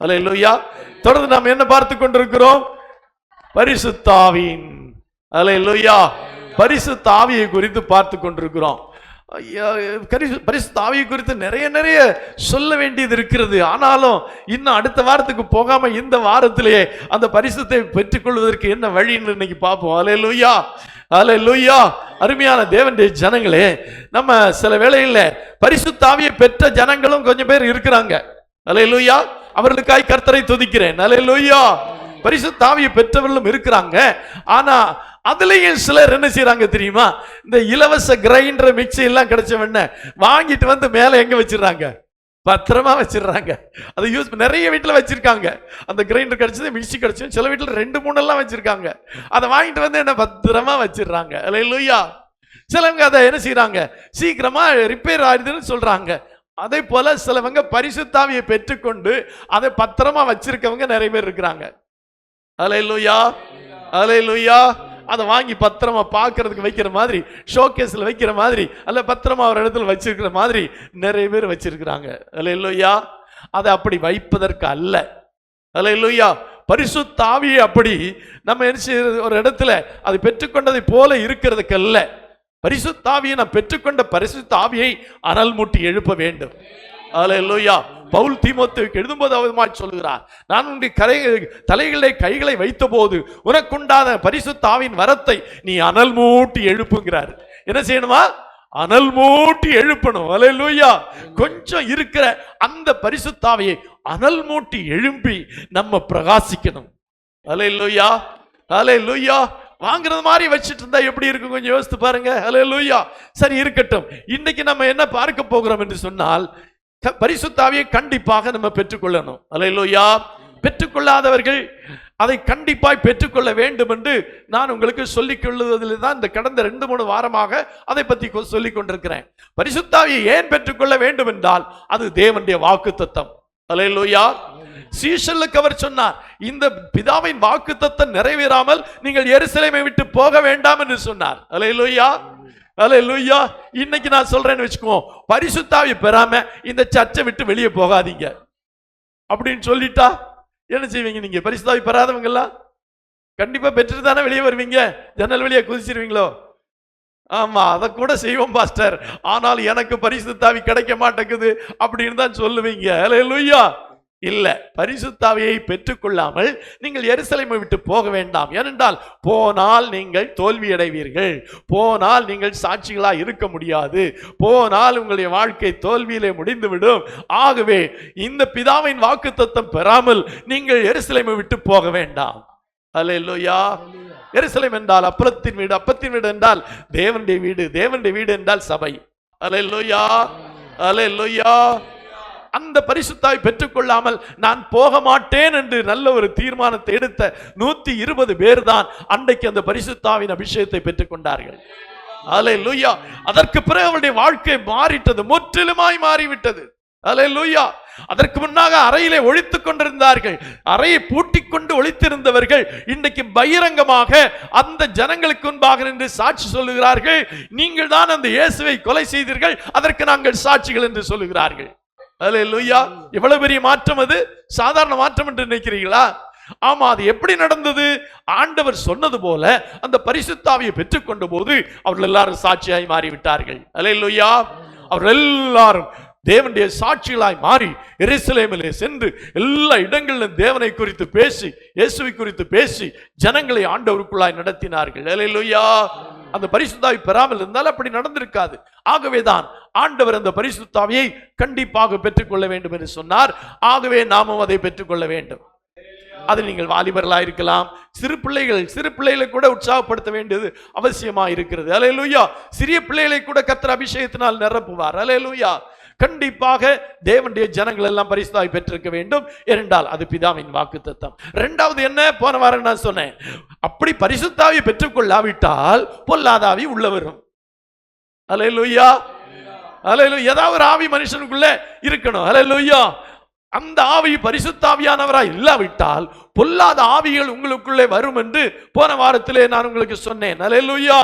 அல்லேலூயா. தொடர்ந்து நாம் என்ன பார்த்து கொண்டிருக்கிறோம்? பரிசுத்த ஆவியின், அல்லேலூயா, பரிசுத்த ஆவியை குறித்து பார்த்து கொண்டிருக்கிறோம். பரிசுத்த ஆவியை குறித்து நிறைய சொல்ல வேண்டியது இருக்கிறது. ஆனாலும் இன்னும் அடுத்த வாரத்துக்கு போகாம இந்த வாரத்திலேயே அந்த பரிசுத்தை பெற்றுக்கொள்வதற்கு என்ன வழின்னு இன்னைக்கு பார்ப்போம். அல்லேலூயா, அல்லேலூயா. அருமையான தேவனுடைய ஜனங்களே, நம்ம சில வேளையில பரிசுத்த ஆவியை பெற்ற ஜனங்களும் கொஞ்சம் பேர் இருக்கிறாங்க. அல்லேலூயா. அவர்களுக்காய் கர்த்தரை துதிக்கிறேன். அல்லேலூயா. பரிசுத்த ஆவியை பெற்றவர்களும் இருக்கிறாங்க. ஆனா அதுலயும் சிலர் என்ன செய்யறாங்க தெரியுமா? இந்த இலவச கிரைண்டர் மிக்சி எல்லாம் கிடைச்சவன வாங்கிட்டு வந்து மேல எங்க வச்சிடறாங்க? பத்திரமா வச்சிடறாங்க. அதை யூஸ் நிறைய வீட்டுல வச்சிருக்காங்க. அந்த கிரைண்டர் கிடைச்சது, மிக்சி கிடைச்சது, சில வீட்டுல 2-3 எல்லாம் வச்சிருக்காங்க. அதை வாங்கிட்டு வந்து என்ன பத்திரமா வச்சிடறாங்க. அல்லேலூயா. சிலவங்க அதை என்ன செய்யறாங்க? சீக்கிரமா ரிப்பேர் ஆயிடுதுன்னு சொல்றாங்க. அதே போல சிலவங்க பரிசுத்த ஆவியை பெற்றுக்கொண்டு அதை பத்திரமா வச்சிருக்கவங்க நிறைய பேர் இருக்கிறாங்க. அல்லேலூயா, அல்லேலூயா. அதை வாங்கி பத்திரமா பார்க்கறதுக்கு வைக்கிற மாதிரி, ஷோகேஸ்ல வைக்கிற மாதிரி, அல்ல பத்திரமா ஒரு இடத்துல வச்சிருக்கிற மாதிரி நிறைய பேர் வச்சிருக்கிறாங்க. அல்லேலூயா. அதை அப்படி வைப்பதற்கு அல்ல. அல்லேலூயா. பரிசுத்த ஆவியை அப்படி நம்ம என்ன ஒரு இடத்துல அதை பெற்றுக்கொண்டதை போல இருக்கிறதுக்கு அல்ல. பரிசுத்த ஆவியை நான் பெற்றுக்கொண்ட பரிசுத்த ஆவியை அனல் மூட்டி எழுப்ப வேண்டும். அல்லேலூயா. பவுல் தீமோத்தேயுக்கு எழுதும்போது சொல்லுகிறார், நான் உன்னுடைய தலைகளை கைகளை வைத்த போது உனக்குண்டான பரிசுத்த ஆவியின் வரத்தை நீ அனல் மூட்டி எழுப்புங்கிறார். என்ன செய்யணுமா? அனல் மூட்டி எழுப்பணும். அல்லேலூயா. கொஞ்சம் இருக்கிற அந்த பரிசுத்த ஆவியை அனல் மூட்டி எழுப்பி நம்ம பிரகாசிக்கணும். அல்லேலூயா, அல்லேலூயா. வாங்குறது மாதிரி வச்சுட்டு இருந்தா எப்படி இருக்கும்? கொஞ்சம் யோசித்து பாருங்க. அல்லேலூயா. சரி, இருக்கட்டும். இன்னைக்கு நம்ம என்ன பார்க்க போகிறோம் என்று சொன்னால், பரிசுத்த ஆவியை கண்டிப்பாக நம்ம பெற்றுக்கொள்ளணும். அல்லேலூயா. பெற்றுக்கொள்ளாதவர்கள் அதை கண்டிப்பாய் பெற்றுக்கொள்ள வேண்டும் என்று நான் உங்களுக்கு சொல்லிக் கொள்வதில் தான் இந்த கடந்த 2-3 வாரமாக அதை பற்றி சொல்லிக் கொண்டிருக்கிறேன். பரிசுத்த ஆவியை ஏன் பெற்றுக்கொள்ள வேண்டும் என்றால் அது தேவனுடைய வாக்குத்தத்தம். அல்லேலூயா. சீஷர்களுக்கு அவர் சொன்னார், இந்த பிதாவின் வாக்குத்தத்தம் நிறைவேறாமல் நீங்கள் எருசலேமை விட்டு போக வேண்டாம் என்று சொன்னார். அல்லேலூயா, அல்லேலூயா. இன்னைக்கு நான் சொல்றேன்னு வெச்சுக்கோ, பரிசுத்த ஆவியை பெறாம இந்த சர்ச்சை விட்டு வெளியே போகாதீங்க அப்படின்னு சொல்லிட்டா என்ன செய்வீங்க? நீங்க பரிசுத்த ஆவி பெறாதவங்க எல்லாம் கண்டிப்பா பெற்றுட்டு தானே வெளியே வருவீங்க. ஜன்னல் வெளியே குதிச்சிருவீங்களோ? ஆமா, அதை கூட செய்வோம் பாஸ்டர், ஆனால் எனக்கு பரிசுத்த ஆவி கிடைக்க மாட்டேங்குது அப்படின்னு தான் சொல்லுவீங்க. அல்லேலூயா. இல்ல, பரிசுத்த ஆவியை பெற்றுக்கொள்ளாமல் நீங்கள் எருசலேமை விட்டு போக வேண்டாம். ஏனென்றால் போனால் நீங்கள் தோல்வி அடைவீர்கள், போனால் நீங்கள் சாட்சிகளாக இருக்க முடியாது, போனால் உங்களுடைய வாழ்க்கை தோல்வியிலே முடிந்துவிடும். ஆகவே இந்த பிதாவின் வாக்குத்தத்தம் பெறாமல் நீங்கள் எருசலேமை விட்டு போக வேண்டாம். அல்லேலூயா. எருசலேம் என்றால் அப்பத்தின் வீடு, அப்பத்தின் வீடு என்றால் தேவனுடைய வீடு, தேவனுடைய வீடு என்றால் சபை. அல்லேலூயா, அல்லேலூயா. அந்த பரிசுத்தாய் பெற்றுக்கொள்ளாமல் நான் போக மாட்டேன் என்று நல்ல ஒரு தீர்மானத்தை எடுத்த 120 பேர் தான் அன்றைக்கு அந்த பரிசுத்தாவின் அபிஷேகத்தை பெற்றுக்கொண்டார்கள். அல்லேலூயா. அதற்கு பிறகு அவருடைய வாழ்க்கை மாறிட்டது, முற்றிலுமாய் மாறிவிட்டது. அல்லேலூயா. அதற்கு முன்னாக அறையிலே ஒழித்துக் கொண்டிருந்தார்கள். அறையை பூட்டிக் கொண்டு ஒழித்திருந்தவர்கள் இன்றைக்கு பகிரங்கமாக அந்த ஜனங்களுக்கு முன்பாக நின்று சாட்சி சொல்லுகிறார்கள். நீங்கள் தான் அந்த இயேசுவை கொலை செய்தீர்கள், அதற்கு நாங்கள் சாட்சிகள் என்று சொல்லுகிறார்கள். அல்லேலூயா. எவ்வளவு பெரிய மாற்றம்! அது சாதாரண மாற்றம் என்று நினைக்கிறீங்களா? ஆமா, அது எப்படி நடந்தது? ஆண்டவர் சொன்னது போல அந்த பரிசுத்த ஆவியை பெற்றுக்கொண்ட போது அவர்கள் எல்லாரும் சாட்சியாய் மாறிவிட்டார்கள். அல்லேலூயா. அவர்கள் எல்லாரும் தேவனுடைய சாட்சிகளாய் மாறி எருசலேமிலே சென்று எல்லா இடங்களிலும் தேவனை குறித்து பேசி, இயேசுவை குறித்து பேசி ஜனங்களை ஆண்டவருக்குள்ளாய் நடத்தினார்கள். அல்லேலூயா. அந்த பரிசுத்த ஆவி பெறாமல் இருந்தால் அப்படி நடந்திருக்காது. ஆகவேதான் ஆண்டவர் அந்த பரிசுத்த ஆவியை கண்டிப்பாக பெற்றுக்கொள்ள வேண்டும் என்று சொன்னார். ஆகவே நாமும் அதை பெற்றுக்கொள்ள வேண்டும். அது நீங்கள் வாலிபர்களாக இருக்கலாம், சிறு பிள்ளைகளை கூட உற்சாகப்படுத்த வேண்டியது அவசியமா இருக்கிறது. அல்லேலூயா. சிறிய பிள்ளைகளை கூட கர்த்தர் அபிஷேகத்தினால் நிரப்புவார். அல்லேலூயா. கண்டிப்பாக தேவனுடைய ஜனங்கள் எல்லாம் பரிசுத்த ஆவி பெற்றிருக்க வேண்டும் என்றால் அது பிதாவின் வாக்குத்தத்தம். இரண்டாவது என்ன? போன வாரம் நான் சொன்னேன், அப்படி பரிசுத்த ஆவியை பெற்றுக்கொள்ளாவிட்டால் பொல்லாத ஆவி உள்ள வரும். அல்லேலூயா, அல்லேலூயா. ஏதாவது ஒரு ஆவி மனுஷனுக்குள்ள இருக்கணும். அல்லேலூயா. அந்த ஆவி பரிசுத்த ஆவியானவராய் இல்லாவிட்டால் பொல்லாத ஆவிகள் உங்களுக்குள்ளே வரும் என்று போன வாரத்திலே நான் உங்களுக்கு சொன்னேன். அல்லேலூயா.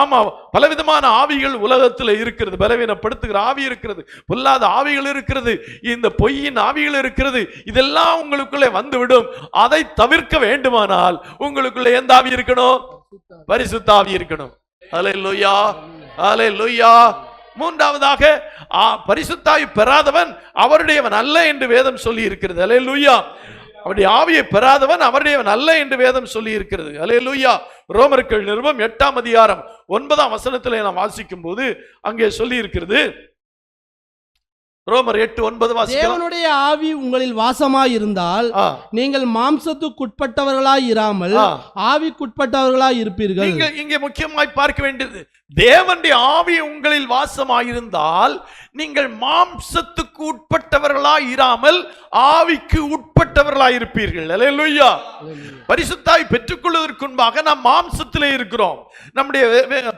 ஆமா, பலவிதமான ஆவிகள் உலகத்தில் இருக்கிறது. பலவீனப்படுத்துகிற ஆவி இருக்கிறது, பொல்லாத ஆவிகள் இருக்கிறது, இந்த பொய்யின் ஆவிகள் இருக்கிறது. இதெல்லாம் உங்களுக்குள்ளே வந்துவிடும். அதை தவிர்க்க வேண்டுமானால் உங்களுக்குள்ளே எந்த ஆவி இருக்கணும்? பரிசுத்த ஆவி இருக்கணும். அல்லேலூயா, அல்லேலூயா. மூன்றாவதாக, பரிசுத்த ஆவி பெறாதவன் அவருடையவன் அல்ல என்று வேதம் சொல்லி இருக்கிறது. அல்லேலூயா. அவருடைய ஆவியை பெறாதவன் அவருடையவன் அல்ல என்று வேதம் சொல்லி இருக்கிறது. அல்லேலூயா. ரோமர்கள் நிருபம் 8ஆம் அதிகாரம் 9ஆம் வசனத்திலே நாம் வாசிக்கும் போது அங்கே சொல்லி இருக்கிறது. ரோமர் 8:9 வாசிக்கலாம். தேவனுடைய ஆவி உங்களில் வாசமாய் இருந்தால் நீங்கள் மாம்சத்துக்குட்பட்டவர்களாய் இராமல் ஆவிக்குட்பட்டவர்களாய் இருப்பீர்கள். இங்கே முக்கியமாய் பார்க்க வேண்டியது, தேவனுடைய ஆவி உங்களில் வாசமாயிருந்தால் நீங்கள் மாம்சத்துக்கு உட்பட்டவர்களாய் இராமல் ஆவிக்கு உட்பட்டவர்களாய் இருப்பீர்கள். அல்லேலூயா. பரிசுத்த ஆவி பெற்றுக்கொள்வதற்கு முன்பாக நாம் மாம்சத்திலே இருக்கிறோம். நம்முடைய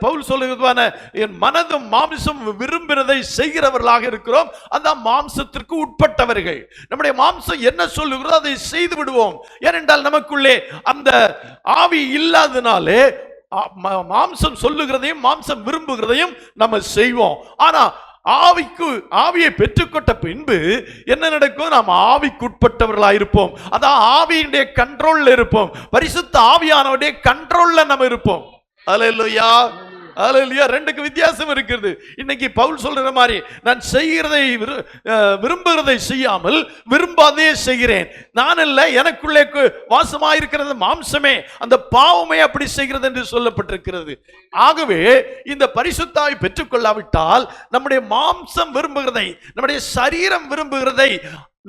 பவுல் சொல்லுகிறதான என் மனதும் மாம்சம் விரும்புகிறதை செய்கிறவர்களாக இருக்கிறோம். அதான் மாம்சத்திற்கு உட்பட்டவர்கள். நம்முடைய மாம்சம் என்ன சொல்லுகிறதோ அதை செய்து விடுவோம். ஏனென்றால் நமக்குள்ளே அந்த ஆவி இல்லாதனாலே மாம்சம் சொல்லுகிறதையும் மாம்சம் விரும்புகிறதையும் நம்ம செய்வோம். ஆனா ஆவியை பெற்றுக்கொண்ட பின்பு என்ன நடக்கும்? நாம் ஆவிக்குட்பட்டவர்களாக இருப்போம். அதான் ஆவியுடைய கண்ட்ரோல்ல இருப்போம். பரிசுத்த ஆவியானவருடைய கண்ட்ரோல்ல நம்ம இருப்போம். அல்லேலூயா, அல்லேலூயா. ரெண்டுக்கு வித்தியாசம் இருக்கிறது. இன்னைக்கு பவுல் சொல்ற மாதிரி, நான் செய்கிறதை விரும்புகிறதை செய்யாமல் விரும்பாதே செய்கிறேன். நான் அல்ல, எனக்குள்ளே வாசமாயிருக்கிறது மாம்சமே, அந்த பாவமே அப்படி செய்கிறது என்று சொல்லப்பட்டிருக்கிறது. ஆகவே இந்த பரிசுத்த ஆவி பெற்றுக்கொள்ளாவிட்டால் நம்முடைய மாம்சம் விரும்புகிறதை, நம்முடைய சரீரம் விரும்புகிறதை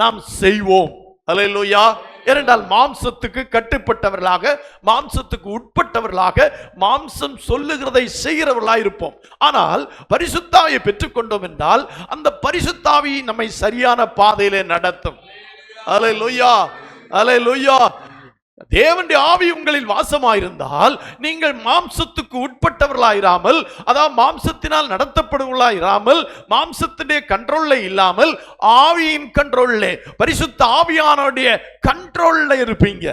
நாம் செய்வோம். அல்லேலூயா. ஏனென்றால் மாம்சத்துக்கு கட்டுப்பட்டவர்களாக, மாம்சத்துக்கு உட்பட்டவர்களாக, மாம்சம் சொல்லுகிறதை செய்கிறவர்களாக இருப்போம். ஆனால் பரிசுத்த ஆவியை பெற்றுக்கொண்டோம் என்றால் அந்த பரிசுத்த ஆவி நம்மை சரியான பாதையிலே நடத்தும். அல்லேலூயா, அல்லேலூயா. தேவனுடைய ஆவி உங்களில் வாசமாயிருந்தால் நீங்கள் மாம்சத்துக்கு உட்பட்டவர்களாயிராமல், அதாவது மாம்சத்தினால் நடத்தப்படுவர்களாயிராமல், மாம்சத்தினுடைய கண்ட்ரோல்ல இல்லாமல் ஆவியின் கண்ட்ரோல்ல, பரிசுத்த ஆவியானவருடைய கண்ட்ரோல்ல இருப்பீங்க.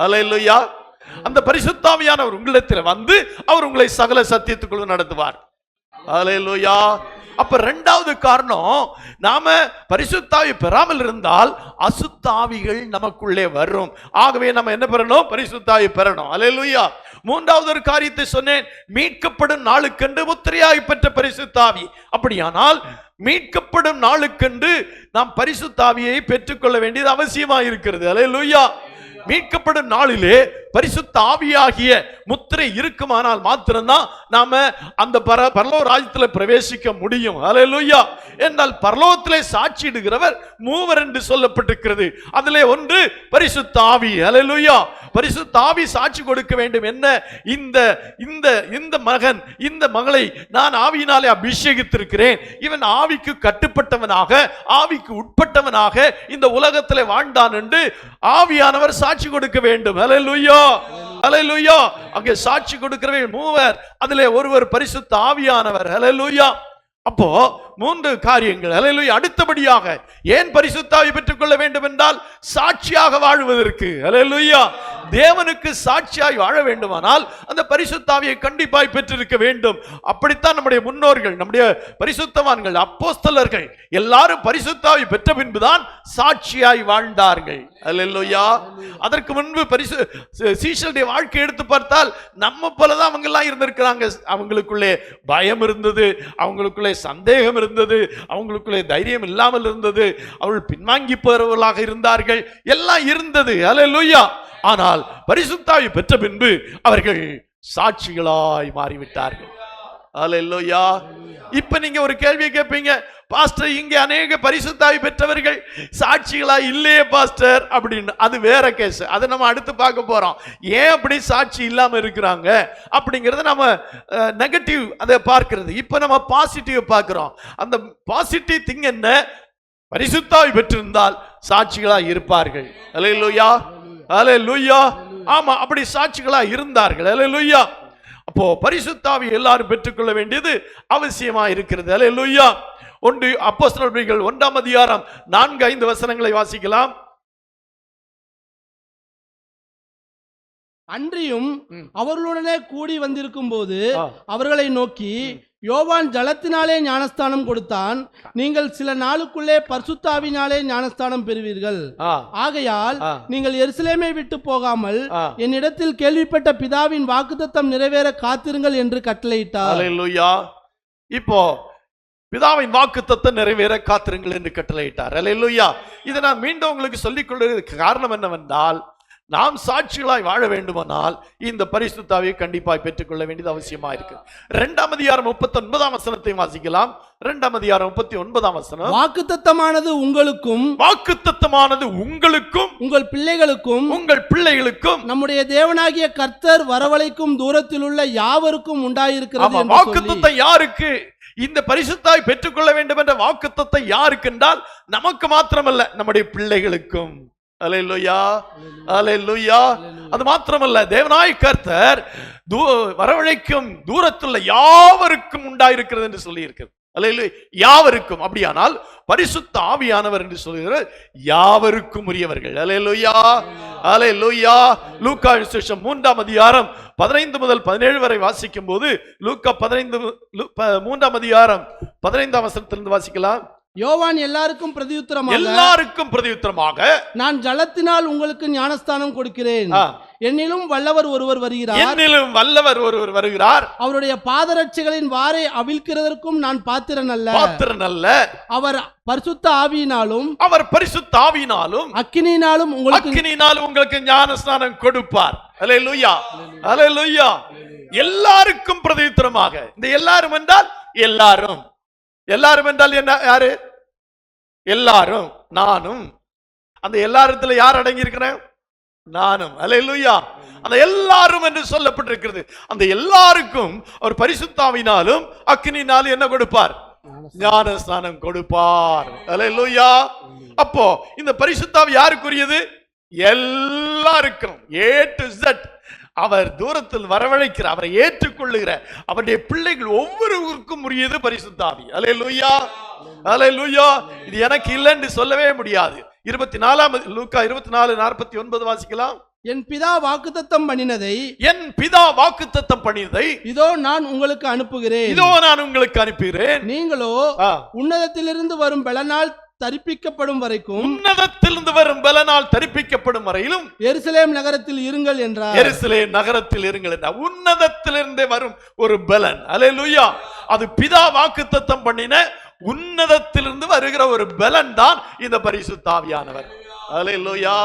அல்லேலூயா. அந்த பரிசுத்த ஆவியானவர் உங்களிடத்தில் வந்து அவர் உங்களை சகல சத்தியத்துக்குள்ள நடத்துவார். அல்லேலூயா. அப்ப இரண்டாவது காரணம், நாம பரிசுத்த ஆவி பெறாமல் இருந்தால் அசுத்த ஆவிகள் நமக்குள்ளே வரும். ஆகவே நம்ம என்ன பெறணும்? பரிசுத்த ஆவி பெறணும். அல்லேலூயா. மூன்றாவது ஒரு காரியத்தை சொன்னேன், மீட்கப்படும் நாளுக்கென்று முத்திரையாய் பெற்ற பரிசுத்த ஆவி. அப்படியானால் மீட்கப்படும் நாளுக்கென்று நாம் பரிசுத்த ஆவியை பெற்றுக்கொள்ள வேண்டியது அவசியமாக இருக்கிறது. அல்லேலூயா. மீட்கப்படும் நாளிலே பரிசுத்த ஆவியாகிய முத்திரை இருக்குமானால் மாத்திரம்தான் நாம அந்த பரலோக ராஜ்யத்தில் பிரவேசிக்க முடியும். அல்லேலூயா. என்றால் பரலோகத்திலே சாட்சியிடுகிறவர் மூவர் என்று சொல்லப்பட்டிருக்கிறது. அதிலே ஒன்று பரிசுத்த ஆவி. அல்லேலூயா. பரிசுத்த ஆவி சாட்சி கொடுக்க வேண்டும். என்ன? இந்த மகன், இந்த மகளை நான் ஆவியினாலே அபிஷேகித்திருக்கிறேன். இவன் ஆவிக்கு கட்டுப்பட்டவனாக, ஆவிக்கு உட்பட்டவனாக இந்த உலகத்திலே வாழ்ந்தான் என்று ஆவியானவர் சாட்சி கொடுக்க வேண்டும். அல்லேலூயா, அல்லேலூயா. அங்கே சாட்சி கொடுக்கிறவர்கள் மூவர், அதிலே ஒருவர் பரிசுத்த ஆவியானவர். அல்லேலூயா. அப்போ மூன்று காரியங்கள். அல்லேலூயா. அடுத்தபடியாக ஏன் பரிசுத்த ஆவி பெற்றுக்கொள்ள வேண்டும் என்றால் சாட்சியாக வாழ்வதற்கு. அல்லேலூயா. தேவனுக்கு சாட்சியாய் வாழ வேண்டுமானால் அந்த பரிசுத்த ஆவியை கண்டிப்பாய் பெற்றிருக்க வேண்டும். அப்படித்தான் நம்முடைய முன்னோர்கள், நம்முடைய பரிசுத்தவான்கள், அப்போஸ்தலர்கள் எல்லாரும் பரிசுத்த ஆவி பெற்ற பின்புதான் சாட்சியாய் வாழ்ந்தார்கள். அல்லேலூயா. அதற்கு முன்பு சீஷருடைய வாழ்க்கை எடுத்து பார்த்தால் நம்ம போலதான் அவங்க எல்லாம் இருந்திருக்கிறாங்க. அவங்களுக்குள்ளே பயம் இருந்தது, அவங்களுக்குள்ளே சந்தேகம் இருந்தது, அவங்களுக்குள்ளே தைரியம் இல்லாமல் இருந்தது, அவர்கள் பின்வாங்கி போறவர்களாக இருந்தார்கள், எல்லாம் இருந்தது. அல்லேலூயா. ஆனால் பரிசுத்த ஆவி பெற்ற பின்பு அவர்கள் சாட்சிகளாய் மாறிவிட்டார்கள். அல்லேலூயா. இப்ப நீங்க ஒரு கேள்வி கேட்பீங்க, பாஸ்டர் இங்கே அநேக பரிசுத்த ஆவி பெற்றவர்கள் சாட்சிகளா இல்லையே பாஸ்டர் அப்படின்னு. அது வேற கேஸ், அதை நம்ம அடுத்து பார்க்க போறோம். ஏன் அப்படி சாட்சி இல்லாம இருக்கிறாங்க அப்படிங்கறத நம்ம நெகட்டிவ் அதை பார்க்கிறது. இப்ப நம்ம பாசிட்டிவ் பார்க்கிறோம். அந்த பாசிட்டிவ் திங் என்ன? பரிசுத்த ஆவி பெற்றிருந்தால் சாட்சிகளா இருப்பார்கள். அல்லேலூயா, அல்லேலூயா. ஆமா, அப்படி சாட்சிகளா இருந்தார்கள். அல்லேலூயா. அப்போ பரிசுத்த ஆவி எல்லாரும் பெற்றுக்கொள்ள வேண்டியது அவசியமா இருக்கிறது. அல்லேலூயா. ஒன்று அப்போஸ்தலர்கள் 1ஆம் அதிகாரம் 4-5 வசனங்களை வாசிக்கலாம். அன்றியும் ம். அவர்களுடனே கூடி வந்திருக்கும் போது ஆ. அவர்களை நோக்கி, யோவான் ஜலத்தினாலே ஞானஸ்தானம் கொடுத்தான், நீங்கள் சில நாளுக்குள்ளே பரிசுத்தாவினாலே ஞானஸ்தானம் பெறுவீர்கள். ஆ, ஆகையால் ஆ. நீங்கள் எருசலேமை விட்டு போகாமல் ஆ. என்னிடத்தில் கேள்விப்பட்ட பிதாவின் வாக்குத்தத்தம் நிறைவேற காத்திருங்கள் என்று கட்டளையிட்டார். அல்லேலூயா. இப்போ பிதாவின் வாக்குத்தத்தம் நிறைவேற காத்திருங்கள் என்று கட்டளையிட்டார். அல்லேலூயா. இதை நான் மீண்டும் உங்களுக்கு சொல்லிக் கொள்வதற்கு காரணம் என்னவென்றால், நாம் சாட்சிகளாய் வாழ வேண்டுமானால் இந்த பரிசுத்த ஆவியை கண்டிப்பாய் பெற்றுக்கொள்ள வேண்டியது அவசியமா இருக்கு. 2 அதிகாரம் 39 வசனத்தை வாசிக்கலாம். 2 அதிகாரம் 39 வசனம். வாக்குத்தத்தமானது உங்களுக்கும் வாக்குத்தத்தமானது உங்களுக்கும் உங்கள் பிள்ளைகளுக்கும் உங்கள் பிள்ளைகளுக்கும் நம்முடைய தேவனாகிய கர்த்தர் வரவழைக்கும் தூரத்தில் உள்ள யாவருக்கும் உண்டாயிருக்கிறது என்று சொல்லி, வாக்குத்தத்தம் யாருக்கு? இந்த பரிசுத்தாய் பெற்றுக்கொள்ள வேண்டும் என்ற வாக்குத்தத்தம் யாருக்கு என்றால், நமக்கு மாத்திரமல்ல, நம்முடைய பிள்ளைகளுக்கும். அல்லேலூயா, அல்லேலூயா. அது மாத்திரமல்ல, தேவனாய் கர்த்தர் வரவழைக்கும் தூரத்துள்ள யாவருக்கும் உண்டாயிருக்கிறது என்று சொல்லி இருக்கிறது. அல்லேலூயா, யாவருக்கும். அப்படியானால் பரிசுத்த ஆவியானவர் என்று சொல்கிறார் யாவருக்கும் உரியவர்கள். அல்லேலூயா, அல்லேலூயா. லூக்கா விசேஷம் 3 அதிகாரம் 15 முதல் 17 வரை வாசிக்கும் போது, லூக்கா 3 அதிகாரம் 15 வசனத்திலிருந்து வாசிக்கலாம். யோவான் எல்லாருக்கும் பிரதியுத்தரமாக நான் ஜலத்தினால் உங்களுக்கு ஞானஸ்தானம் கொடுக்கிறேன், என்னிலும் வல்லவர் ஒருவர் வருகிறார், அவருடைய பாதரட்சைகளின் வாரை அவிழ்க்கிறதற்கும் நான் பாத்திரன் அல்ல, அவர் பரிசுத்த ஆவியினாலும் அக்கினியினாலும் உங்களுக்கு ஞானஸ்நானம் கொடுப்பார். அல்லேலூயா, அல்லேலூயா. எல்லாருக்கும் பிரதியுத்தரமாக. இந்த எல்லாரும் என்றால் எல்லாரும். எல்லாரும் என்றால் என்ன? யாரு? எல்லாரும். நானும். அந்த எல்லாரத்துல யார் அடங்கி இருக்கிறேன்? நானும். அல்லேலூயா. அந்த எல்லாரும் என்று சொல்லப்பட்டிருக்கிறது. அந்த எல்லாருக்கும் அவர் பரிசுத்த ஆவியினாலும் அக்கினியினாலும் என்ன கொடுப்பார்? ஞானஸ்நானம் கொடுப்பார். அல்லேலூயா. அப்போ இந்த பரிசுத்த ஆவி யாருக்குரியது? எல்லாருக்கும். A to Z. அவர் தூரத்தில் வரவழைக்கிற, அவரை ஏற்றுக்கொள்ளுகிற அவருடைய பிள்ளைகள் ஒவ்வொருவருக்கும் உரியது பரிசுத்த ஆவி. அல்லேலூயா, அல்லேலூயா. இது எனக்கு இல்லை என்று சொல்லவே முடியாது. 24 லூக்கா 24:49 வாசிக்கலாம். என் பிதா வாக்குத்தத்தம் பண்ணினதை இதோ நான் உங்களுக்கு அனுப்புகிறேன். நீங்களோ உன்னதத்திலிருந்து வரும் பலனால் தரிப்பிக்கப்படும் வரையிலும் எருசலேம் நகரத்தில் இருங்கள் என்றார். உன்னதத்திலிருந்தே வரும் ஒரு பலன். அல்லேலூயா. அது பிதா வாக்குத்தத்தம் பண்ணின உன்னதத்திலிருந்து வருகிற ஒரு பலன் தான் இந்த பரிசுத்த ஆவியானவர். அல்லேலூயா.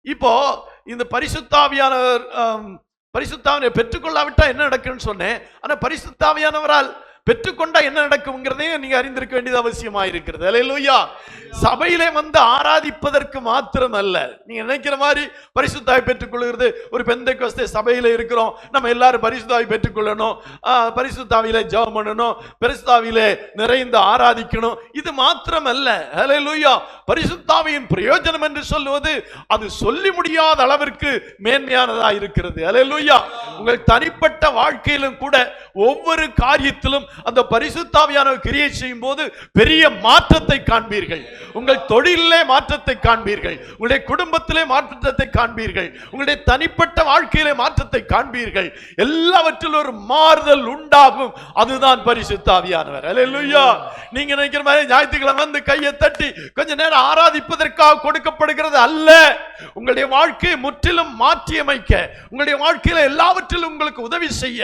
இப்போ இந்த பரிசுத்த ஆவியானவர் பெற்றுக்கொள்ளாவிட்டா என்ன நடக்குன்னு சொன்னேன். ஆனா பரிசுத்த ஆவியானவரால் பெற்றுக்கொண்டா என்ன நடக்கும்ங்கிறதையும் நீங்க அறிந்திருக்க வேண்டியது அவசியமா இருக்கிறது. அல்லேலூயா. சபையிலே வந்து ஆராதிப்பதற்கு மாத்திரம் அல்ல. நீங்க நினைக்கிற மாதிரி பரிசுத்தாவை பெற்றுக்கொள்கிறது ஒரு பெந்தைக்கோஸ்தே சபையில இருக்கிறோம், நம்ம எல்லாரும் பரிசுத்தாவை பெற்றுக்கொள்ளணும், பரிசுத்தாவிலே ஜெபம் பண்ணணும், பரிசுத்தாவிலே நிறைந்து ஆராதிக்கணும், இது மாத்திரம் அல்ல. அல்லேலூயா. பரிசுத்தாவியின் பிரயோஜனம் என்று சொல்லுவது அது சொல்லி முடியாத அளவிற்கு மேன்மையானதா இருக்கிறது. அல்லேலூயா. உங்கள் தனிப்பட்ட வாழ்க்கையிலும் கூட ஒவ்வொரு காரியத்திலும் அந்த பரிசுத்த ஆவியானவர் கிரியை செய்யும் போது பெரிய மாற்றத்தை காண்பீர்கள். உங்கள் தொழிலிலே மாற்றத்தை காண்பீர்கள், உங்களுடைய குடும்பத்திலே மாற்றத்தை காண்பீர்கள், உங்களுடைய தனிப்பட்ட வாழ்க்கையிலே மாற்றத்தை காண்பீர்கள். எல்லாவற்றிலும் ஒரு மாறுதல் உண்டாகும். அதுதான் பரிசுத்த ஆவியானவர். அல்லேலூயா. நீங்க நினைக்கிற மாதிரி ஞாயிற்றுக்கிழமை வந்து கையை தட்டி கொஞ்ச நேரம் ஆராதிப்பதற்காக கொடுக்கப்படுகிறது அல்ல. உங்களுடைய வாழ்க்கையை முற்றிலும் மாற்றியமைக்க, உங்களுடைய வாழ்க்கையில எல்லாவற்றிலும் உங்களுக்கு உதவி செய்ய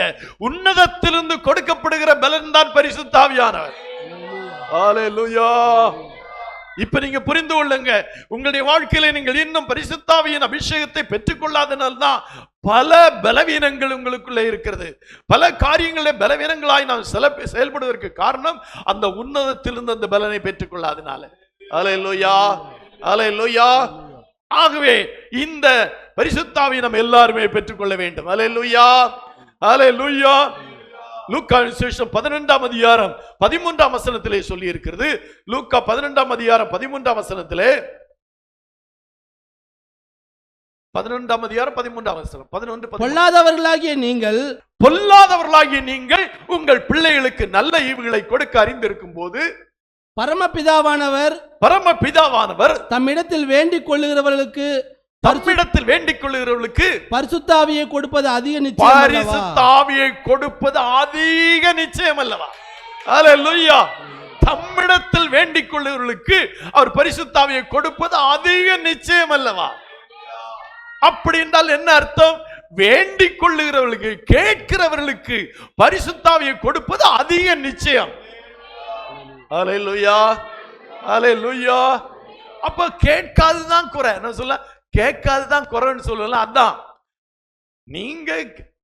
உன்னதத்திலிருந்து கொடுக்கப்படுகிற பலன் தான் பரிசுத்த ஆவியானவர். அல்லேலூயா. இப்ப நீங்க புரிந்து கொள்ளுங்க, உங்களுடைய வாழ்க்கையில நீங்கள் இன்னும் பரிசுத்த ஆவியின் அபிஷேகத்தை பெற்றுக்கொள்ளாதனால்தான் பல பலவீனங்கள் உங்களுக்குள்ளே இருக்கிறது. பல காரியங்களில் பலவீனங்களாய் நாம் செயல்படுவதற்கு காரணம் அந்த உன்னதத்திலிருந்து அந்த பலனை பெற்றுக்கொள்ளாதனால. அல்லேலூயா, அல்லேலூயா. ஆகவே இந்த பரிசுத்த ஆவியை நாம் எல்லாருமே பெற்றுக்கொள்ள வேண்டும். அல்லேலூயா, அல்லேலூயா. லூக்கா விசேஷம் 12 அதிகாரம் 13 வசனத்திலே சொல்லி இருக்கிறது. லூக்கா 12 அதிகாரம் 13 வசனத்திலே 11 அதிகாரம் 13 வசனம் 11 பொல்லாதவர்களாகிய நீங்கள் உங்கள் பிள்ளைகளுக்கு நல்ல ஈவுகளை கொடுக்க அறிந்திருக்கும் போது பரமபிதாவானவர் தம்மிடத்தில் வேண்டிக் கொள்ளுகிறவர்களுக்கு தம்மிடத்தில் வேண்டிக் கொள்ளுகிறவர்களுக்கு பரிசுத்த ஆவியை கொடுப்பது அதிக நிச்சயம் அல்லவா? பரிசுத்த ஆவியை கொடுப்பது அதிக நிச்சயம் அல்லவா? அல்லேலூயா. தம்மிடத்தில் வேண்டிக் கொள்ளுகிறவர்களுக்கு அவர் பரிசுத்த ஆவியை கொடுப்பது அதிக நிச்சயம் அல்லவா? அப்படி என்றால் என்ன அர்த்தம்? வேண்டிக் கொள்ளுகிறவர்களுக்கு, கேட்கிறவர்களுக்கு பரிசுத்த ஆவியை கொடுப்பது அதிக நிச்சயம். அல்லேலூயா, அல்லேலூயா. அப்ப கேட்காதுதான் குறை. நான் சொல்ல கேட்காதுதான் குறைன்னு சொல்லல. அதான் நீங்க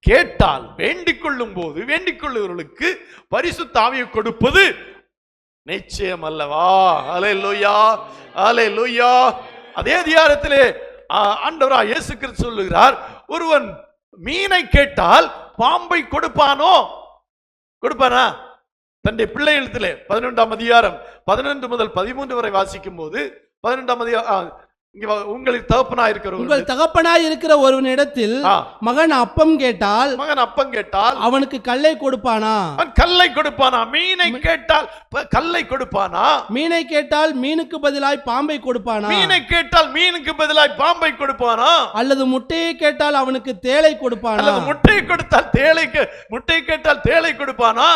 கேட்டால் வேண்டிக் கொள்ளும் போது வேண்டிக் கொள்ளுகிறவர்களுக்கு பரிசுத்த ஆவியை கொடுப்பது நிச்சயம் அல்லவா? அல்லேலூயா, அல்லேலூயா. அதே அதிகாரத்திலே ஆண்டவராகிய இயேசு கிறிஸ்து சொல்லுகிறார், ஒருவன் மீனை கேட்டால் பாம்பை கொடுப்பானோ? கொடுப்பானா? தன்னுடைய பிள்ளைகளிடத்திலே 11ஆம் அதிகாரம் 11 முதல் 13 வரை வாசிக்கும் போது 12ஆம் அதிகாரம், உங்களின் தகப்பனாய் இருக்கிற உங்கள் தகப்பனாய் இருக்கிற ஒருவனிடத்தில் மகன் அப்பம் கேட்டால் அவனுக்கு கல்லை கொடுப்பானா? கல்லை கொடுப்பானா? மீனை கேட்டால் கல்லை கொடுப்பானா? மீனை கேட்டால் மீனுக்கு பதிலாய் பாம்பை கொடுப்பானா? மீனை கேட்டால் மீனுக்கு பதிலாய் பாம்பை கொடுப்பானா? அல்லது முட்டையை கேட்டால் அவனுக்கு தேளை கொடுப்பானா? அல்லது முட்டையை கொடுத்தால் தேளைக்கு, முட்டை கேட்டால் தேளை கொடுப்பானா?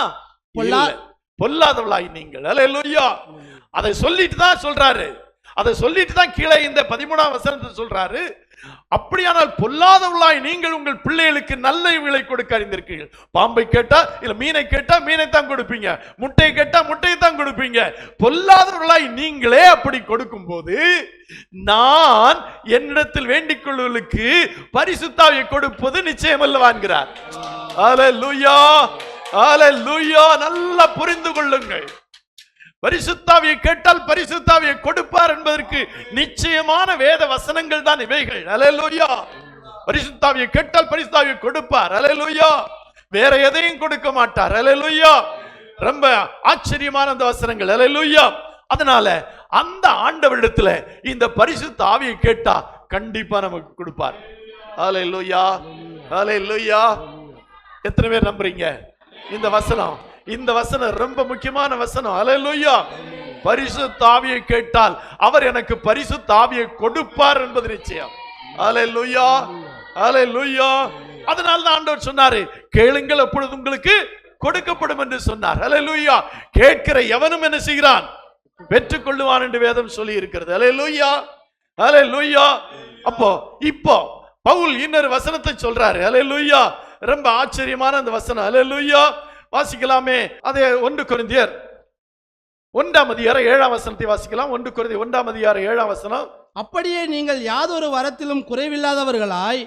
பொல்லாதவளாய் நீங்கள். அல்லேலூயா. அதை சொல்லிட்டு தான் சொல்றாரு. அதை சொல்லிட்டு தான் கீழே இந்த 13ஆம் வசனத்தை சொல்றாரு. அப்படியானால் பொல்லாதவளாய் நீங்கள் உங்கள் பிள்ளைகளுக்கு நல்ல விலை கொடுக்க அறிந்திருக்கீர்கள். பாம்பை கேட்டா இல்ல மீனை கேட்டா மீனை தான் கொடுப்பீங்க, முட்டையை கேட்டா முட்டையை தான் கொடுப்பீங்க. பொல்லாதவர்களாய் நீங்களே அப்படி கொடுக்கும் போது நான் என்னிடத்தில் வேண்டிக் கொள்வர்களுக்கு பரிசுத்த ஆவியை கொடுப்பது நிச்சயம் அல்லவா என்கிறார். அல்லேலூயா, அல்லேலூயா. நல்லா புரிந்து கொள்ளுங்கள். பரிசுத்த ஆவியை கேட்டால் பரிசுத்த ஆவியை கொடுப்பார் என்பதற்கு நிச்சயமான வேத வசனங்கள் தான் இவைகள். அல்லேலூயா. பரிசுத்த ஆவியை கேட்டால் பரிசுத்த ஆவியை கொடுப்பார். அல்லேலூயா. வேற எதையும் கொடுக்க மாட்டார். அல்லேலூயா. ரொம்ப ஆச்சரியமான அந்த வசனங்கள். அல்லேலூயா. அதனால அந்த ஆண்டவரிடத்துல இந்த பரிசுத்த ஆவியை கேட்டா கண்டிப்பா நமக்கு கொடுப்பார். அல்லேலூயா, அல்லேலூயா. எத்தனை பேர் நம்புறீங்க இந்த வசனம்? இந்த வசனம் ரொம்ப முக்கியமான வசனம். அல்லேலூயா. பரிசுத்த ஆவியை கேட்டால் அவர் எனக்கு பரிசுத்த ஆவியை கொடுப்பார் என்பது நிச்சயம். அல்லேலூயா, அல்லேலூயா. அதனால தான் ஆண்டவர் சொன்னாரு, கேளுங்கள் அப்பொழுது உங்களுக்கு கொடுக்கப்படும் என்று சொன்னார். அல்லேலூயா. கேட்கிற எவனும் என்ன செய்கிறான்? பெற்றுக் கொள்ளுவான் என்று வேதம் சொல்லி இருக்கிறது. அல்லேலூயா, அல்லேலூயா. அப்போ இப்போ பவுல் இன்னொரு வசனத்தை சொல்றாரு. அல்லேலூயா. ரொம்ப ஆச்சரியமான அந்த வசனம். அல்லேலூயா. வாசிக்கலாமே. அதே 1 கொரிந்தியர் 1ஆம் அதிகாரம் 7ஆம் வசனத்தை வாசிக்கலாம். 1 கொரிந்தியர் 1ஆம் அதிகாரம் 7ஆம் வசனம். அப்படியே நீங்கள் யாதொரு வரத்திலும் குறைவில்லாதவர்களாய்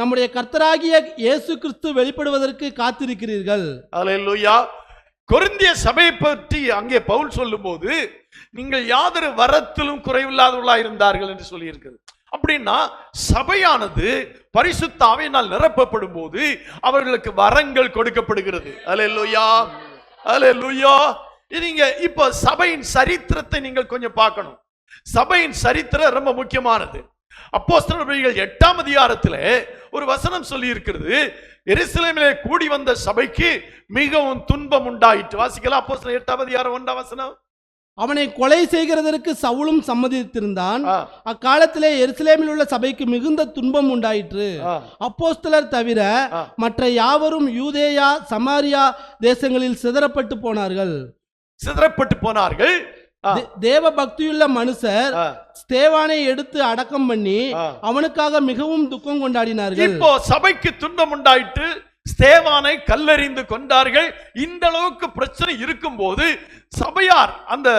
நம்முடைய கர்த்தராகிய இயேசு கிறிஸ்து வெளிப்படுவதற்கு காத்திருக்கிறீர்கள். அல்லேலூயா. கொரிந்திய சபையை பற்றி அங்கே பவுல் சொல்லும்போது நீங்கள் யாதொரு வரத்திலும் குறைவில்லாதவர்களாய் இருந்தார்கள் என்று சொல்லி இருக்கிறது. அப்படின்னா சபையானது பரிசுத்த ஆவியினால் நிரப்பப்படும் போது அவர்களுக்கு வரங்கள் கொடுக்கப்படுகிறது. அல்லேலூயா, அல்லேலூயா. நீங்க இப்ப சபையின் சரித்திரத்தை நீங்கள் கொஞ்சம் பார்க்கணும். சபையின் சரித்திரம் ரொம்ப முக்கியமானது. அப்போஸ்தலர்கள் 8ஆம் அதிகாரத்திலே ஒரு வசனம் சொல்லி இருக்கிறது. எருசலேமிலே கூடி வந்த சபைக்கு மிகவும் துன்பம் உண்டாயிற்று. வாசிக்கலாம். அப்போஸ்தலர் 8ஆம் அதிகாரம் 1ஆம் வசனம். அவனை கொலை செய்கிறதற்கு சவுலும் சம்மதித்திருந்தான். அக்காலத்திலே எருசலேமில் உள்ள சபைக்கு மிகுந்த துன்பம் உண்டாயிற்று. அப்போஸ்தலர் தவிர மற்ற யாவரும் யூதேயா சமாரியா தேசங்களில் சிதறப்பட்டு போனார்கள். தேவ பக்தியுள்ள மனுஷர் ஸ்தேவானை எடுத்து அடக்கம் பண்ணி அவனுக்காக மிகவும் துக்கம் கொண்டாடினார்கள். இப்போ சபைக்கு துன்பம் உண்டாயிட்டு ஸ்தேவானை கல்லெறிந்து கொண்டார்கள். இந்த அளவுக்கு பிரச்சனை இருக்கும் போது சபையார், அந்த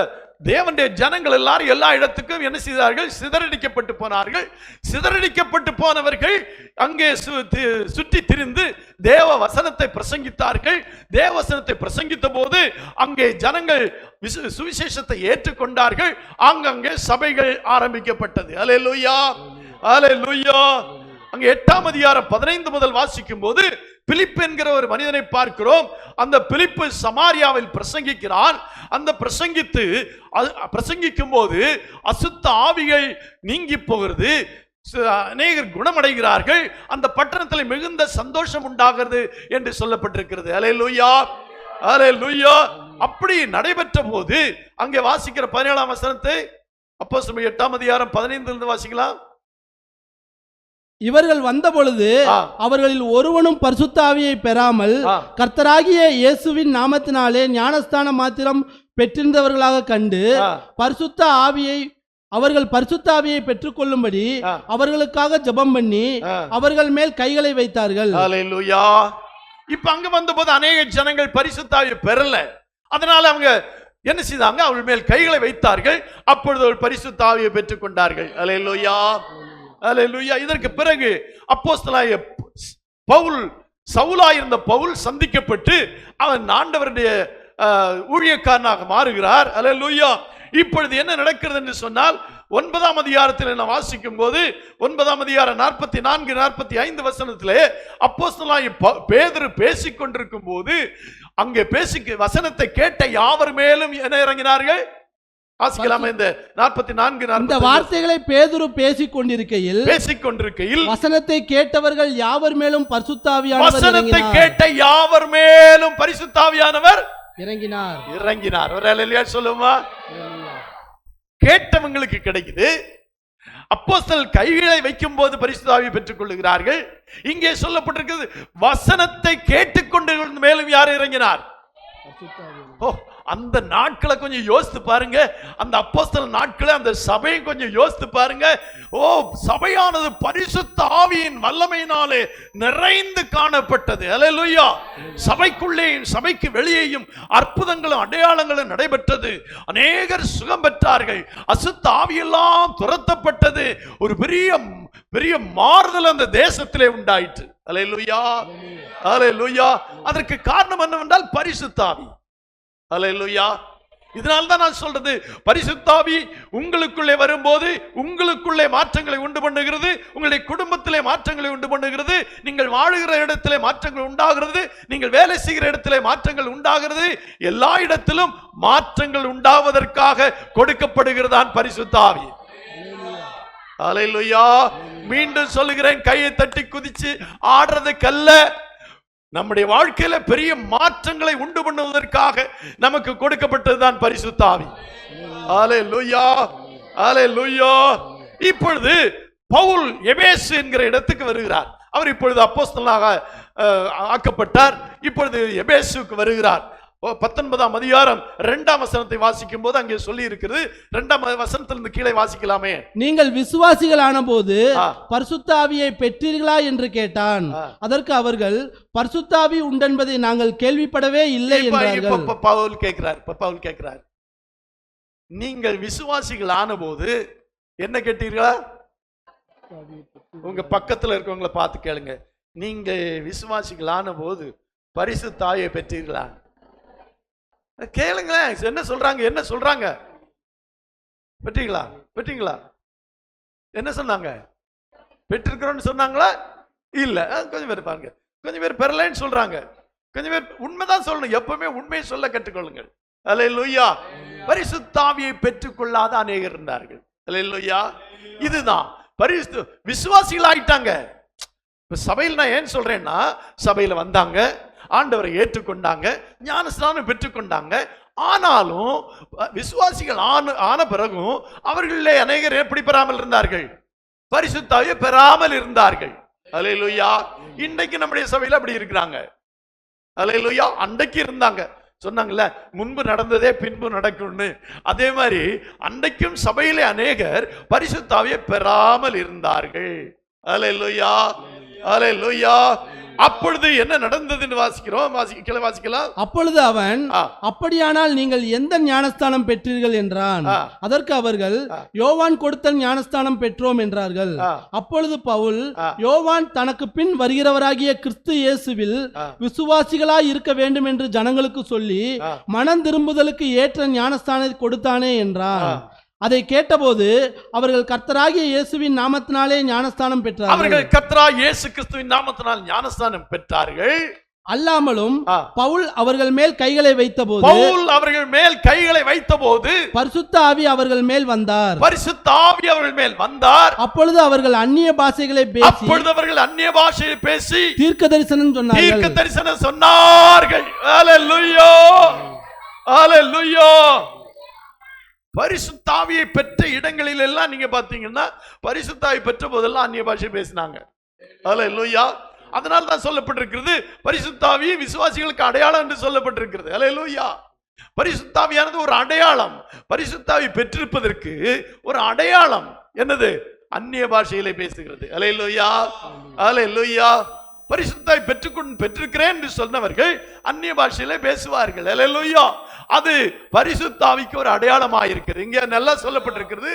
தேவனுடைய ஜனங்கள் எல்லாரும் எல்லா இடத்துக்கும் என்ன செய்தார்கள்? சிதறடிக்கப்பட்டு போனார்கள். சிதறடிக்கப்பட்டு போனவர்கள் அங்கே சுற்றி திரிந்து தேவ வசனத்தை பிரசங்கித்தார்கள். தேவ வசனத்தை பிரசங்கித்த போது அங்கே ஜனங்கள் சுவிசேஷத்தை ஏற்றுக்கொண்டார்கள். அங்கங்கே சபைகள் ஆரம்பிக்கப்பட்டது. அல்லேலூயா, அல்லேலூயா. அங்கே 8ஆம் அதிகாரம் 15 முதல் வாசிக்கும் போது பிலிப்பு என்கிற ஒரு மனிதனை பார்க்கிறோம். அந்த பிலிப்பு சமாரியாவில் பிரசங்கிக்கிறான். அந்த பிரசங்கிக்கும் போது அசுத்த ஆவிகள் நீங்கி போகிறது. அநேகர் குணமடைகிறார்கள். அந்த பட்டணத்தில் மிகுந்த சந்தோஷம் உண்டாகிறது என்று சொல்லப்பட்டிருக்கிறது. அல்லேலூயா, அல்லேலூயா. அப்படி நடைபெற்ற போது அங்கே வாசிக்கிற 17ஆம் வசனத்தை அப்போஸ்தலர் 8ஆம் அதிகாரம் 15 வாசிக்கலாம். இவர்கள் வந்தபொழுது அவர்களில் ஒருவனும் பரிசுத்த ஆவியை பெறாமல் கர்த்தராகிய இயேசுவின் நாமத்தினாலே ஞானஸ்தானம் மாத்திரம் பெற்றிருந்தவர்களாக கண்டு அவர்கள் பரிசுத்த ஆவியை பெற்றுக்கொள்ளும்படி அவர்களுக்காக ஜெபம் பண்ணி அவர்கள் மேல் கைகளை வைத்தார்கள். ஹல்லேலூயா. இப்ப அங்க வந்தபோது அநேக ஜனங்கள் பரிசுத்த ஆவியை பெறல. அதனால அவங்க என்ன செய்தாங்க? அவர்கள் மேல் கைகளை வைத்தார்கள். அப்பொழுது அவர்கள் பரிசுத்த ஆவியை பெற்றுக் கொண்டார்கள். ஹல்லேலூயா, ஹல்லேலூயா. இதற்கு பிறகு அப்போஸ்தலனாகிய பவுல், சவுலாயிருந்த பவுல் சந்திக்கப்பட்டு அவன் ஆண்டவருடைய ஊழியக்காரனாக மாறுகிறார். ஹல்லேலூயா. இப்பொழுது என்ன நடக்கிறது என்று சொன்னால் 9ஆம் அதிகாரத்தில் நான் வாசிக்கும் போது 9ஆம் அதிகாரம் 44, 45 வசனத்திலே அப்போஸ்தலனாகிய பேதுரு பேசிக் கொண்டிருக்கும் போது அங்கே வசனத்தை கேட்ட யாவர் மேலும் என்ன இறங்கினார்கள்? வாசிக்கலாமா? இந்த 44 இந்த வார்த்தைகளை பேதுரு பேசிக் கொண்டிருக்கையில் வசனத்தை கேட்டவர்கள் யாவர் மேலும் பரிசுத்த ஆவியானவர் வசனத்தை கேட்ட யாவர் மேலும் பரிசுத்த ஆவியானவர் இறங்கினார். ஒரு அல்லேலூயா சொல்லுமா? கேட்டவங்களுக்கு கிடைக்குது. அப்போஸ்தலர் கைகளை வைக்கும் போது பரிசுத்த ஆவியை பெற்றுக் கொள்ளுகிறார்கள். இங்கே சொல்லப்பட்டிருக்கிறது வசனத்தை கேட்டுக்கொண்டு மேலும் யார் இறங்கினார்? அந்த நாட்களை கொஞ்சம் யோசித்து பாருங்க. அந்த அப்போஸ்தலர் நாட்களை, அந்த சபையை கொஞ்சம் யோசித்து பாருங்க. சபையானது பரிசுத்த ஆவியின் வல்லமையினாலே நிறைந்து காணப்பட்டது. ஹல்லேலூயா. சபைக்குள்ளேயும் சபைக்கு வெளியேயும் அற்புதங்களும் அடையாளங்களும் நடைபெற்றது. அநேகர் சுகம் பெற்றார்கள். அசுத்த ஆவியெல்லாம் துரத்தப்பட்டது. ஒரு பெரிய மாறுதல் அந்த தேசத்திலே உண்டாயிற்று. ஹல்லேலூயா, ஹல்லேலூயா. அதற்கு காரணம் என்னவென்றால் பரிசுத்த ஆவி. ஹல்லேலூயா. இதனால்தான் நான் சொல்றது, பரிசுத்த ஆவி உங்களுக்குள்ளே வரும்போது உங்களுக்குள்ளே மாற்றங்களை உண்டு பண்ணுகிறது. உங்களுடைய குடும்பத்திலே மாற்றங்களை உண்டு பண்ணுகிறது. நீங்கள் வாழுகிற இடத்திலே மாற்றங்கள் உண்டாகிறது. நீங்கள் வேலை செய்கிற இடத்திலே மாற்றங்கள் உண்டாகிறது. எல்லா இடத்திலும் மாற்றங்கள் உண்டாவதற்காக கொடுக்கப்படுகிறதான் பரிசுத்த ஆவி. ஹல்லேலூயா. மீண்டும் சொல்லுகிறேன், கையை தட்டி குதிச்சு ஆடுறதுக்கல்ல, நம்முடைய வாழ்க்கையில பெரிய மாற்றங்களை உண்டு பண்ணுவதற்காக நமக்கு கொடுக்கப்பட்டதுதான் பரிசுத்த ஆவி. ஹல்லேலூயா, ஹல்லேலூயா. இப்பொழுது பவுல் எபேசு என்கிற இடத்துக்கு வருகிறார். அவர் இப்பொழுது அப்போஸ்தலனாக ஆக்கப்பட்டார். இப்பொழுது எபேசுக்கு வருகிறார். 19ஆம் அதிகாரம் 2ஆம் வசனத்தை வாசிக்கும் போது அங்கே சொல்லி இருக்கிறது. 2ஆம் வசனத்திலிருந்து கீழே வாசிக்கலாமே. நீங்கள் விசுவாசிகளான போது பரிசுத்த ஆவியை பெற்றீர்களா என்று கேட்டான். அதற்கு அவர்கள் பரிசுத்த ஆவி உண்டென்பதை நாங்கள் கேள்விப்படவே இல்லை என்றார்கள். பவுல் கேட்கிறார், நீங்கள் விசுவாசிகளான போது என்ன கேட்டீர்களா? உங்க பக்கத்துல இருக்கவங்களை பார்த்து கேளுங்க, நீங்க விசுவாசிகளான போது பரிசுத்த ஆவியை பெற்றீர்களா? கேளுங்களேன், என்ன சொல்றாங்க? பெற்றீங்களா? என்ன சொன்னாங்க? பெற்றிருக்கிறோம்னு சொன்னாங்களா? இல்ல. கொஞ்சம் பேர் பாருங்க, கொஞ்சம் பேர் பெறலைன்னு சொல்றாங்க. கொஞ்சம் பேர் உண்மைதான் சொல்லணும். எப்பவுமே உண்மையை சொல்ல கற்றுக்கொள்ளுங்கள். ஹல்லேலூயா. பரிசுத்த ஆவியை பெற்றுக்கொள்ளாத அநேகர் இருந்தார்கள். ஹல்லேலூயா. இதுதான் விசுவாசிகள் ஆயிட்டாங்க. சபையில் நான் ஏன் சொல்றேன்னா, சபையில வந்தாங்க, ஆண்டவரை ஏற்றுக்கொண்டாங்க, ஞானஸ்நானம் பெற்றுக்கொண்டாங்க. ஆனாலும் விசுவாசிகள் ஆன பிறகும் அவர்களே அநேகர் எப்படி பெறாமல் இருந்தார்கள்? பரிசுத்த ஆவியை பெறாமல் இருந்தார்கள். ஹல்லேலூயா. இன்றைக்கு நம்முடைய சபையில அப்படி இருக்கிறாங்க. ஹல்லேலூயா. அன்றைக்கு இருந்தாங்க, சொன்னாங்கல்ல, முன்பு நடந்ததே பின்பு நடக்கும்னு. அதே மாதிரி அன்றைக்கும் சபையிலே அநேகர் பரிசுத்த ஆவியை பெறாமல் இருந்தார்கள். ஹல்லேலூயா, ஹல்லேலூயா. அப்பொழுது என்ன நடந்தது என்று வாசிக்கலாம். அப்பொழுது அவன், அப்படியானால் நீங்கள் எந்த ஞானஸ்தானம் பெற்றீர்கள் என்றான். அதற்கு அவர்கள், யோவான் கொடுத்த ஞானஸ்தானம் பெற்றோம் என்றார்கள். அப்பொழுது பவுல், யோவான் தனக்கு பின் வருகிறவராகிய கிறிஸ்து இயேசுவில் விசுவாசிகளாய் இருக்க வேண்டும் என்று ஜனங்களுக்கு சொல்லி மனம் திரும்புதலுக்கு ஏற்ற ஞானஸ்தானத்தை கொடுத்தானே என்றான். அதை கேட்டபோது அவர்கள் கர்த்தராகிய இயேசுவின் நாமத்தினாலே ஞானஸ்தானம் பெற்றார்கள். அவர்கள் கர்த்தராகிய இயேசு கிறிஸ்துவின் நாமத்தினால் ஞானஸ்தானம் பெற்றார்கள். அல்லாமலும் பவுல் அவர்கள் மேல் கைகளை வைத்தபோது பரிசுத்த ஆவி அவர்கள் மேல் வந்தார். அப்பொழுது அவர்கள் அந்நிய பாஷைகளை பேசி தீர்க்க தரிசனம் சொன்னார்கள். ஹல்லேலூயா, ஹல்லேலூயா. பரிசுத்த ஆவியை பெற்ற இடங்களில் எல்லாம் நீங்க பாத்தீங்கன்னா, பரிசுத்த ஆவி பெற்ற போதெல்லாம் அந்நிய பாஷை பேசினாங்க. அல்லேலூயா. அதனால தான் சொல்லப்பட்டிருக்கிறது பரிசுத்தாவி விசுவாசிகளுக்கு அடையாளம் என்று சொல்லப்பட்டிருக்கிறது. அல்லேலூயா. பரிசுத்தாவியானது ஒரு அடையாளம். பரிசுத்தாவி பெற்றிருப்பதற்கு ஒரு அடையாளம் என்னது? அந்நிய பாஷையிலே பேசுகிறது. அல்லேலூயா, அல்லேலூயா. பரிசுத்தாவி பெற்றிருக்கிறேன் என்று சொன்னவர்கள் அந்நிய பாஷையிலே பேசுவார்கள். அல்லேலூயா. அது பரிசுத்தாவிக்கு ஒரு அடையாளமாக இருக்கிறது. இங்கே நல்லா சொல்லப்பட்டிருக்கிறது,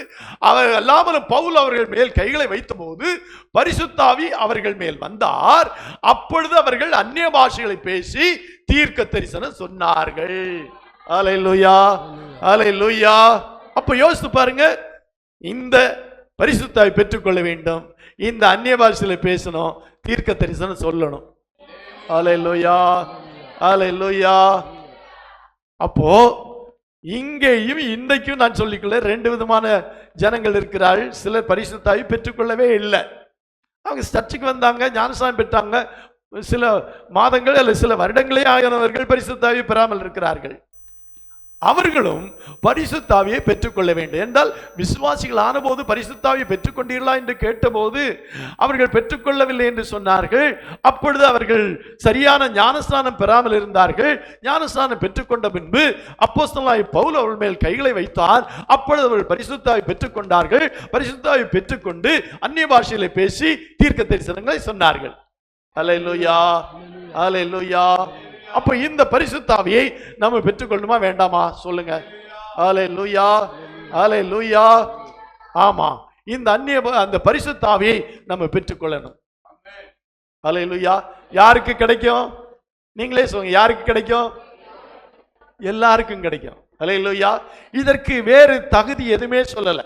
அவர் அல்லாமலும் பவுல் அவர்கள் மேல் கைகளை வைத்த போது பரிசுத்தாவி அவர்கள் மேல் வந்தார். அப்பொழுது அவர்கள் அந்நிய பாஷைகளை பேசி தீர்க்க தரிசனம் சொன்னார்கள். அல்லேலூயா, அல்லேலூயா. அப்ப யோசித்து பாருங்க, இந்த பரிசுத்தாவி பெற்றுக்கொள்ள வேண்டும், இந்த அந்நிய பாஷையில பேசணும், தீர்க்க தரிசனம் சொல்லணும். அல்லேலூயா, அல்லேலூயா. அப்போ இங்கேயும் இன்றைக்கும் நான் சொல்லிக்கொள்ள ரெண்டு விதமான ஜனங்கள் இருக்கிறார்கள். சிலர் பரிசுத்தாவி பெற்றுக்கொள்ளவே இல்லை. அவங்க சர்ச்சுக்கு வந்தாங்க, ஞானஸ்நானம் பெற்றாங்க, சில மாதங்கள் அல்லது சில வருடங்களே ஆகியவர்கள் பரிசுத்தாவி பெறாமல் இருக்கிறார்கள். அவர்களும் பரிசுத்தாவியை பெற்றுக்கொள்ள வேண்டும் என்றால், விசுவாசிகள் ஆன போது பரிசுத்தாவியை பெற்றுக்கொண்டீர்களா என்று கேட்டபோது அவர்கள் பெற்றுக்கொள்ளவில்லை என்று சொன்னார்கள். அப்பொழுது அவர்கள் சரியான ஞானஸ்நானம் பெறாமல் இருந்தார்கள். ஞானஸ்நானம் பெற்றுக்கொண்ட பின்பு அப்போஸ்தலனாகிய பவுல் அவர்கள் மேல் கைகளை வைத்தார். அப்பொழுது அவர்கள் பரிசுத்தாவை பெற்றுக்கொண்டார்கள். பரிசுத்தாவை பெற்றுக்கொண்டு அந்நிய பாஷையிலே பேசி தீர்க்க தரிசனங்களை சொன்னார்கள். அல்லேலூயா, அல்லேலூயா. அப்ப இந்த பரிசுத்தாவியை நம்ம பெற்றுக்கொள்ளணுமா வேண்டாமா சொல்லுங்க? அல்லேலூயா, அல்லேலூயா. ஆமா, இந்த அந்த பரிசுத்தாவியை நம்ம பெற்றுக்கொள்ளணும். அல்லேலூயா. யாருக்கு கிடைக்கும்? நீங்களே சொல்லுங்க, யாருக்கு கிடைக்கும்? எல்லாருக்கும் கிடைக்கும். அல்லேலூயா. இதற்கு வேறு தகுதி எதுவுமே சொல்லல,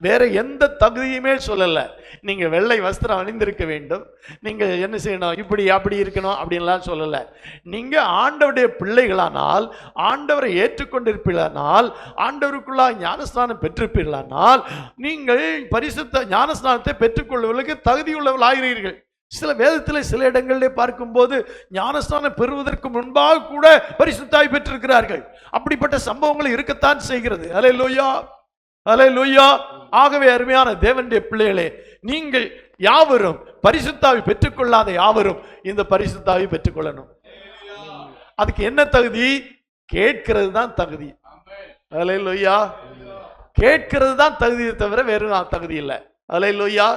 வேற எந்த தகுதியுமே சொல்லல. நீங்க வெள்ளை வஸ்திரம் அணிந்திருக்க வேண்டும், நீங்க என்ன செய்யணும், இப்படி அப்படி இருக்கணும் அப்படின்லாம் சொல்லல. நீங்க ஆண்டவருடைய பிள்ளைகளானால், ஆண்டவரை ஏற்றுக்கொண்டிருப்பீர்களானால், ஆண்டவருக்குள்ளாக ஞானஸ்நானம் பெற்றிருப்பீர்களானால், நீங்கள் பரிசுத்த ஞானஸ்நானத்தை பெற்றுக்கொள்வதற்கு தகுதியுள்ளவர்களாகிறீர்கள். சில வேதத்தில் சில இடங்களிலே பார்க்கும்போது ஞானஸ்நானம் பெறுவதற்கு முன்பாக கூட பரிசுத்தாவி பெற்றிருக்கிறார்கள். அப்படிப்பட்ட சம்பவங்கள் இருக்கத்தான் செய்கிறது. அல்லேலூயா, அல்லேலூயா. ஆகவே அருமையான தேவனுடைய பிள்ளைகளே, நீங்கள் யாவரும் பரிசுத்தாவி பெற்றுக்கொள்ளாத யாவரும் இந்த பரிசுத்தாவி பெற்றுக்கொள்ளணும். அதுக்கு என்ன தகுதி? கேட்கிறது தான் தகுதி. அல்லேலூயா. கேட்கிறது தான் தகுதியை தவிர வேறு தகுதி இல்லை. அல்லேலூயா.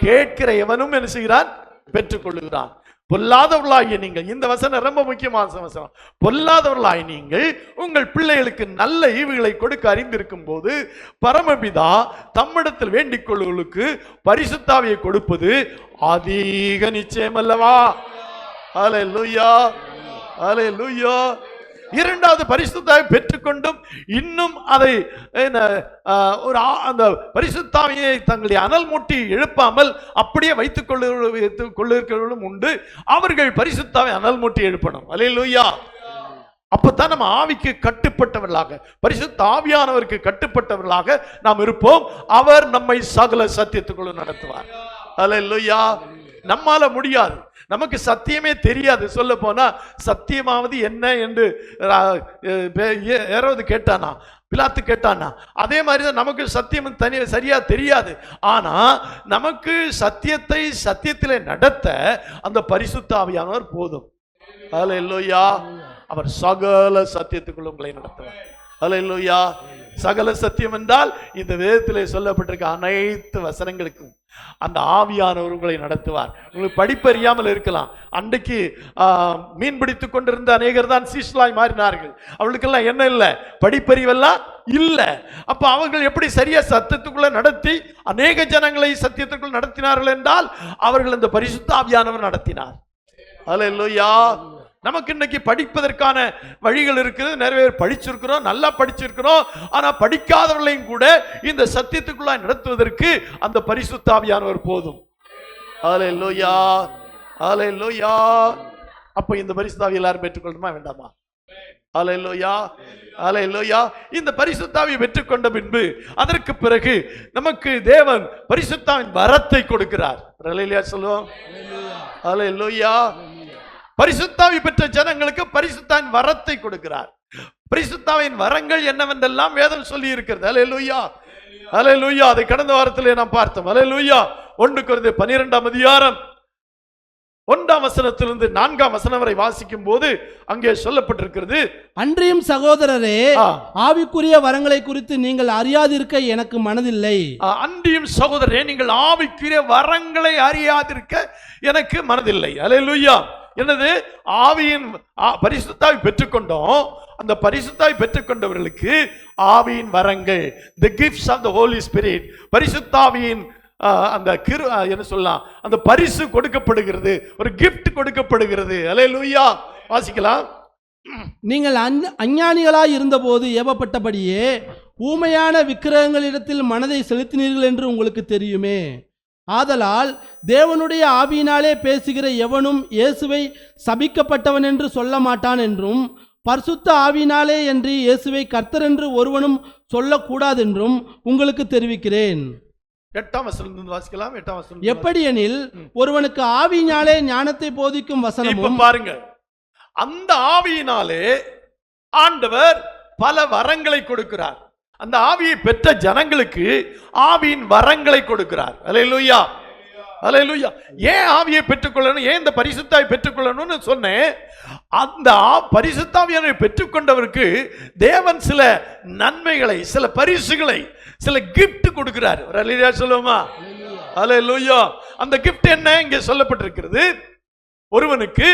கேட்கிற எவனும் என்ன செய்கிறான்? பெற்றுக்கொள்ளுகிறான். பொல்லாதவர்களாகிய நீங்கள், இந்த வசனம் ரொம்ப முக்கியமான வசனம், பொல்லாதவர்களாகிய நீங்கள் உங்கள் பிள்ளைகளுக்கு நல்ல ஈவுகளை கொடுக்க அறிந்திருக்கும் போது பரமபிதா தம்மிடத்தில் வேண்டிக் கொள்ளுவர்களுக்கு பரிசுத்தாவியை கொடுப்பது அதிக நிச்சயம் அல்லவா? அல்லேலூயா, அல்லேலூயா. இரண்டாவது, பரிசுத்தாவை பெற்றுக்கொண்டும் இன்னும் அதை ஒரு அந்த பரிசுத்தாவியை தங்களுடைய அனல் மூட்டி எழுப்பாமல் அப்படியே வைத்துக் கொள்ளும் உண்டு. அவர்கள் பரிசுத்தாவை அனல் மூட்டி எழுப்பணும். அல்லேலூயா. அப்பதான் நம்ம ஆவிக்கு கட்டுப்பட்டவர்களாக, பரிசுத்த ஆவியானவருக்கு கட்டுப்பட்டவர்களாக நாம் இருப்போம். அவர் நம்மை சகல சத்தியத்துக்குள்ள நடத்துவார். அல்லேலூயா. நம்மால முடியாது, நமக்கு சத்தியமே தெரியாது. சொல்ல போனா சத்தியமாவது என்ன என்று ஏரோது கேட்டானா, பிலாத்து கேட்டானா, அதே மாதிரிதான் நமக்கு சத்தியம் சரியா தெரியாது. ஆனா நமக்கு சத்தியத்திலே நடத்த அந்த பரிசுத்த ஆவியானவர் போதும். அல்லேலூயா. அவர் சகல சத்தியத்துக்குள்ள உங்களை நடத்துவார். அல்லேலூயா. சகல சத்தியம் என்றால் இந்த வேதத்திலே சொல்லப்பட்டிருக்க அனைத்து வசனங்களுக்கும் அந்த ஆவியானவர் உங்களை நடத்துவார். உங்களுக்கு படிப்பறியாமல் இருக்கலாம். அன்றைக்கு மீன் பிடித்துக் கொண்டிருந்த அநேகர் தான் சீஷலாய் மாறினார்கள். அவர்களுக்கெல்லாம் என்ன இல்லை? படிப்பறிவெல்லாம் இல்லை. அப்ப அவர்கள் எப்படி சரியா சத்தியத்துக்குள்ள நடத்தி அநேக ஜனங்களை சத்தியத்துக்குள்ள நடத்தினார்கள் என்றால் அவர்கள் அந்த பரிசுத்த ஆவியானவர் நடத்தினார். அல்லேலூயா. நமக்கு இன்னைக்கு படிப்பதற்கான வழிகள் இருக்குது. நிறைய பேர் படிச்சிருக்கிறோம், நல்லா படிச்சிருக்கிறோம். ஆனா படிக்காதவர்களையும் கூட இந்த சத்தியத்துக்குள்ள நடத்துவதற்கு அந்த பரிசுத்த ஆவியானவர் போதும். அல்லேலூயா, அல்லேலூயா. அப்ப இந்த பரிசுத்த ஆவியை எல்லாரும் பெற்றுக்கொள்ளணுமா வேண்டாமா? அல்லேலூயா, அல்லேலூயா. இந்த பரிசுத்த ஆவியை பெற்றுக்கொண்ட பின்பு அதற்கு பிறகு நமக்கு தேவன் பரிசுத்தாவின் வரத்தை கொடுக்கிறார். அல்லேலூயா சொல்லுவோம். அல்லேலூயா. பரிசுத்தாவி பெற்ற ஜனங்களுக்கு பரிசுத்தாவின் வரத்தை கொடுக்கிறார். பரிசுத்தாவின் வரங்கள் என்னவென்றெல்லாம் வேதம் சொல்லி இருக்கிறது. அல்லேலூயா, அல்லேலூயா. அதை கடந்த வாரத்திலே நாம் பார்த்தோம். அல்லேலூயா. 1 கொரிந்தியர் 12ஆம் அதிகாரம் 1ஆம் வசனத்திலிருந்து 4ஆம் வசனம் வரை வாசிக்கும் போது அங்கே சொல்லப்பட்டிருக்கிறது, அன்றியும் சகோதரரே, ஆவிக்குரிய வரங்களை குறித்து நீங்கள் அறியாதிருக்க எனக்கு மனதில்லை. அன்றியும் சகோதரரே, நீங்கள் ஆவிக்குரிய வரங்களை அறியாதிருக்க எனக்கு மனதில்லை. அல்லேலூயா. என்னது? ஆவியின் பரிசுத்தாவி பெற்றுக்கொண்டோம். அந்த பரிசுத்தாவி பெற்றுக்கொண்டவர்களுக்கு ஆவியின் வரங்கள், the gifts of the Holy Spirit, பரிசுத்தாவியின் அந்த என்ன சொல்லலாம், அந்த பரிசு கொடுக்கப்படுகிறது, ஒரு gift கொடுக்கப்படுகிறது. அல்லேலூயா. வாசிக்கலாம். நீங்கள் அஞ்ஞானிகளாய் இருந்தபோது ஏவப்பட்டபடியே ஊமையான விக்கிரகங்களிடத்தில் மனதை செலுத்தினீர்கள் என்று உங்களுக்கு தெரியுமே. ஆதலால் தேவனுடைய ஆவியினாலே பேசுகிற எவனும் இயேசுவை சபிக்கப்பட்டவன் என்று சொல்ல மாட்டான் என்றும், பரிசுத்த ஆவியினாலே என்று இயேசுவை கர்த்தர் என்று ஒருவனும் சொல்லக்கூடாதென்றும் உங்களுக்கு தெரிவிக்கிறேன். 8ஆம் வசனத்திலிருந்து வாசிக்கலாம். 8ஆம் வசனம். எப்படியெனில் ஒருவனுக்கு ஆவியினாலே ஞானத்தை போதிக்கும் வசனமும். பாருங்க, அந்த ஆவியினாலே ஆண்டவர் பல வரங்களை கொடுக்கிறார். அந்த ஆவியை பெற்ற ஜனங்களுக்கு ஆவியின் வரங்களை கொடுக்கிறார். அல்லேலூயா, அல்லேலூயா. ஏன் ஆவியை பெற்றுக்கொள்ளணும், ஏன் இந்த பரிசுத்தாவை பெற்றுக்கொள்ளணும்னு சொன்னேன். அந்த பரிசுத்தாவியை பெற்றுக்கொண்டவருக்கு தேவன் சில நன்மைகளை, சில பரிசுகளை, சில கிஃப்ட் கொடுக்கிறார். அல்லேலூயா சொல்லுவோமா? அல்லேலூயா. அந்த கிஃப்ட் என்ன இங்கே சொல்லப்பட்டிருக்கிறது? ஒருவனுக்கு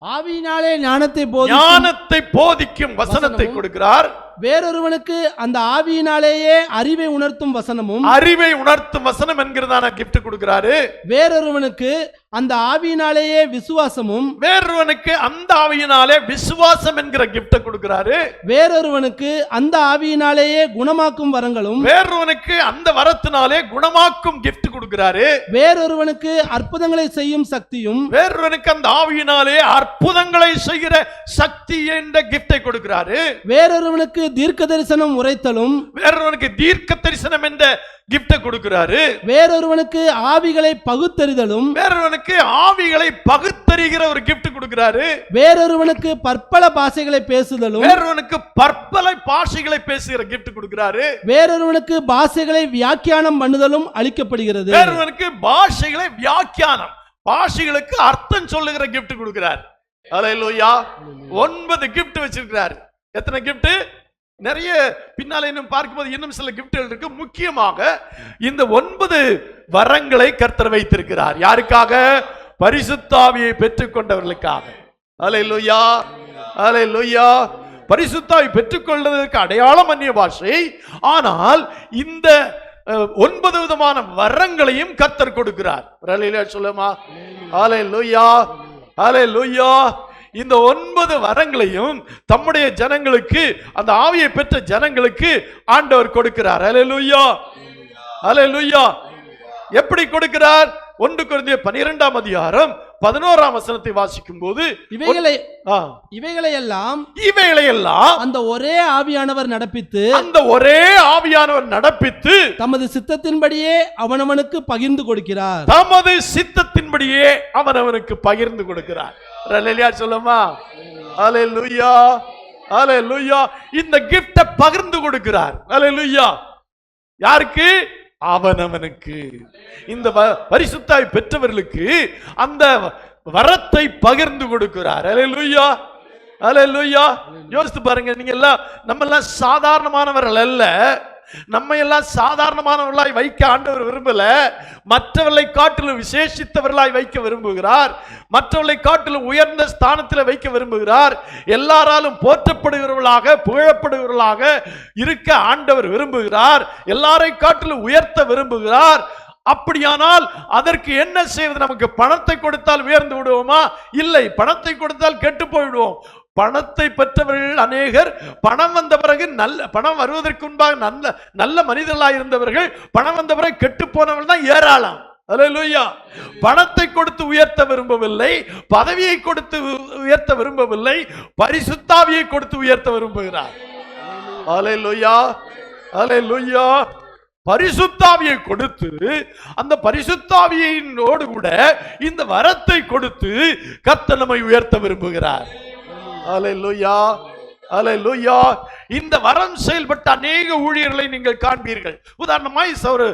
ஆவியினாலே ஞானத்தை போதிக்கும் வசனத்தை கொடுக்கிறார். வேறொருவனுக்கு அந்த ஆவியினாலேயே அறிவை உணர்த்தும் வசனமும். அறிவை உணர்த்தும் வசனம் என்கிறதான கிஃப்ட் கொடுக்கிறாரு. வேறொருவனுக்கு அந்த ஆவியினாலேயே விசுவாசமும். வேறொருவனுக்கு அந்த ஆவியினாலே விசுவாசம் என்கிற கிஃப்ட் கொடுக்கிறாரு. வேறொருவனுக்கு அந்த ஆவியினாலேயே குணமாக்கும் வரங்களும். வேறொருவனுக்கு அந்த வரத்தினாலே குணமாக்கும் கிஃப்ட் கொடுக்கிறாரு. வேறொருவனுக்கு அற்புதங்களை செய்யும் சக்தியும். வேறொருவனுக்கு அந்த ஆவியினாலே அற்புதங்களை செய்கிற சக்தி என்ற கிஃப்டை கொடுக்கிறாரு. வேறொருவனுக்கு தீர்க்க தரிசனம் உரைத்தலும். வேறொருவனுக்கு தீர்க்க தரிசனம் என்ற கிஃப்ட் கொடுக்கிறாரு. வேறொருவனுக்கு ஆவிகளை பகுத்தறிதலும். வேறொருவனுக்கு ஆவிகளை பகுத்தறிகிற ஒரு கிஃப்ட் கொடுக்கிறாரு. வேறொருவனுக்கு பற்பல பாஷைகளை பேசுதலும். வேறொருவனுக்கு பற்பல பாஷைகளை பேசுகிற கிஃப்ட் கொடுக்கிறாரு. வேறொருவனுக்கு பாஷைகளை வியாக்கியானம் பண்ணுதலும் அளிக்கப்படுகிறது. வேறொருவனுக்கு பாஷைகளை வியாக்கியானம், பாஷைகளுக்கு அர்த்தம் சொல்லுகிற கிஃப்ட் கொடுக்கிறார். அல்லேலூயா. 9 கிஃப்ட் வச்சிருக்கிறார். எத்தனை கிஃப்ட்? நிறைய பின்னால இன்னும் பார்க்கும்போது இன்னும் சில கிஃப்ட்கள் இருக்கு. முக்கியமாக இந்த 9 வரங்களை கர்த்தர் வைத்திருக்கிறார். யாருக்காக? பரிசுத்தாவியை பெற்றுக்கொண்டவர்களுக்காக. அல்லேலூயா, அல்லேலூயா. பரிசுத்தாவி பெற்றுக்கொள்வதற்கு அடையாளம் அந்நிய பாஷை. ஆனால் இந்த 9 விதமான வரங்களையும் கர்த்தர் கொடுக்கிறார். அல்லேலூயா சொல்லுமா? அல்லேலூயா, அல்லேலூயா. இந்த 9 வரங்களையும் தம்முடைய ஜனங்களுக்கு, அந்த ஆவியை பெற்ற ஜனங்களுக்கு ஆண்டவர் கொடுக்கிறார். அல்லேலூயா, அல்லேலூயா. எப்படி கொடுக்கிறார்? 1 கொரிந்தியர் 12ஆம் அதிகாரம் 11ஆம் வசனத்தை வாசிக்கும் போது இவைகளையெல்லாம் அந்த ஒரே ஆவியானவர் நடப்பித்து தமது சித்தத்தின்படியே அவனவனுக்கு பகிர்ந்து கொடுக்கிறார். தமது சித்தத்தின்படியே அவனவனுக்கு பகிர்ந்து கொடுக்கிறார். அல்லேலூயா சொல்லுமா? அல்லேலூயா, அல்லேலூயா. இந்த கிஃப்ட பகிர்ந்து கொடுக்கிறார். அல்லேலூயா. யாருக்கு? அவனவனுக்கு. இந்த பரிசுத்தாய் பெற்றவர்களுக்கு அந்த வரத்தை பகிர்ந்து கொடுக்கிறார். அல்லேலூயா, அல்லேலூயா. யோசித்து பாருங்க, நீங்க எல்லாம், நம்ம எல்லாம் சாதாரணமானவர்கள் அல்ல. நம்ம எல்லாம் சாதாரணமானவர்களாய் வைக்க ஆண்டவர் விரும்பல. மற்றவர்களை காட்டிலும் விசேஷித்தவர்களாய் வைக்க விரும்புகிறார். மற்றவர்களை காட்டிலும் உயர்ந்த ஸ்தானத்தில் வைக்க விரும்புகிறார். எல்லாராலும் போற்றப்படுகிறவர்களாக, புகழப்படுகிறவர்களாக இருக்க ஆண்டவர் விரும்புகிறார். எல்லாரை காட்டிலும் உயர்த்த விரும்புகிறார். அப்படியானால் அதற்கு என்ன செய்வது? நமக்கு பணத்தை கொடுத்தால் உயர்ந்து விடுவோமா? இல்லை. பணத்தை கொடுத்தால் கெட்டு போய்விடுவோம். பணத்தை பெற்றவர்கள் அநேகர், பணம் வந்த பிறகு பணம் வருவதற்கு முன்பாக நல்ல மனிதர்களாக இருந்தவர்கள், பணம் வந்த பிறகு கெட்டு போனவர்கள் தான் ஏராளம். அல்லேலூயா. பணத்தை கொடுத்து உயர்த்த விரும்பவில்லை, பதவியை கொடுத்து உயர்த்த விரும்பவில்லை, பரிசுத்தாவியை கொடுத்து உயர்த்த விரும்புகிறார். அல்லேலூயா, அல்லேலூயா. பரிசுத்தாவியை கொடுத்து, அந்த பரிசுத்தாவியோடு கூட இந்த வரத்தை கொடுத்து கர்த்தர் நம்மை உயர்த்த விரும்புகிறார். அல்லேலூயா, அல்லேலூயா. இந்த வரம் செயல்பட்ட அநேக ஊழியர்களை நீங்கள் காண்பீர்கள். உதாரணமாய் ஒரு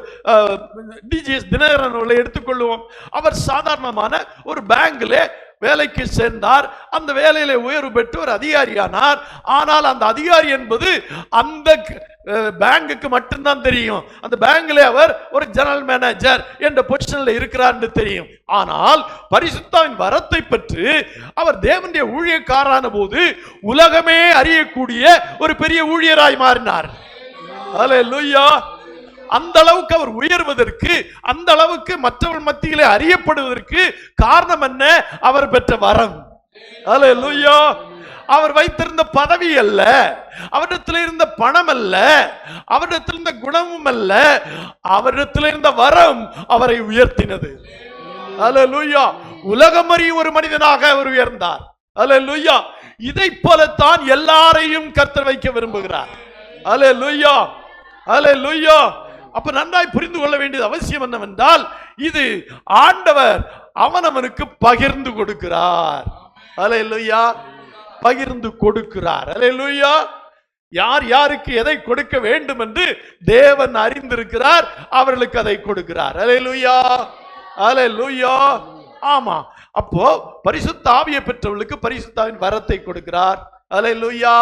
டிஜிஎஸ் தினகரன் அவர்களை எடுத்துக்கொள்வோம். அவர் சாதாரணமான ஒரு பேங்க்ல வேலைக்கு சேர்ந்தார். அந்த வேலையில உயர்வு பெற்று ஒரு அதிகாரியானார். ஆனால் அந்த அதிகாரி என்பது அந்த பேங்குக்கு மட்டும்தான் தெரியும். அந்த பேங்க்ல அவர் ஒரு ஜெனரல் மேனேஜர் என்ற பொசிஷன்ல இருக்கிறார் என்று தெரியும். ஆனால் பரிசுத்தாவின் வரத்தை பெற்று அவர் தேவனுடைய ஊழியக்காரரான போது உலகமே அறியக்கூடிய ஒரு பெரிய ஊழியராய் மாறினார். அல்லேலூயா. அந்த அளவுக்கு அவர் உயர்வதற்கு, அந்த அளவுக்கு மற்றவர்கள் மத்தியிலே அறியப்படுவதற்கு காரணம் என்ன? அவர் பெற்ற வரம். அல்லேலூயா. அவர் வைத்திருந்த பதவி அல்ல, அவரிடத்தில் இருந்த பணம் அல்ல, அவரிடத்தில் இருந்த குணமும் அல்ல, அவரிடத்தில் இருந்த வரம் அவரை உயர்த்தினது. அல்லேலூயா. உலகம் அறியும் ஒரு மனிதனாக அவர் உயர்ந்தார். அல்லேலூயா. இதை போலத்தான் எல்லாரையும் கர்த்தர் வைக்க விரும்புகிறார். அல்லேலூயா. அல்லேலூயா. அப்ப நன்றாய் புரிந்து கொள்ள வேண்டியது அவசியம் என்னவென்றால், இது ஆண்டவர் அவனவனுக்கு பகிர்ந்து கொடுக்கிறார். அல்லேலூயா. பகிர்ந்து கொடுக்கிறார். அல்லேலூயா. யார் யாருக்கு எதை கொடுக்க வேண்டும் என்று தேவன் அறிந்திருக்கிறார், அவர்களுக்கு அதை கொடுக்கிறார். அல்லேலூயா. அல்லேலூயா. ஆமா. அப்போ பரிசுத்த ஆவியை பெற்றவர்களுக்கு பரிசுத்தாவின் வரத்தை கொடுக்கிறார். அல்லேலூயா.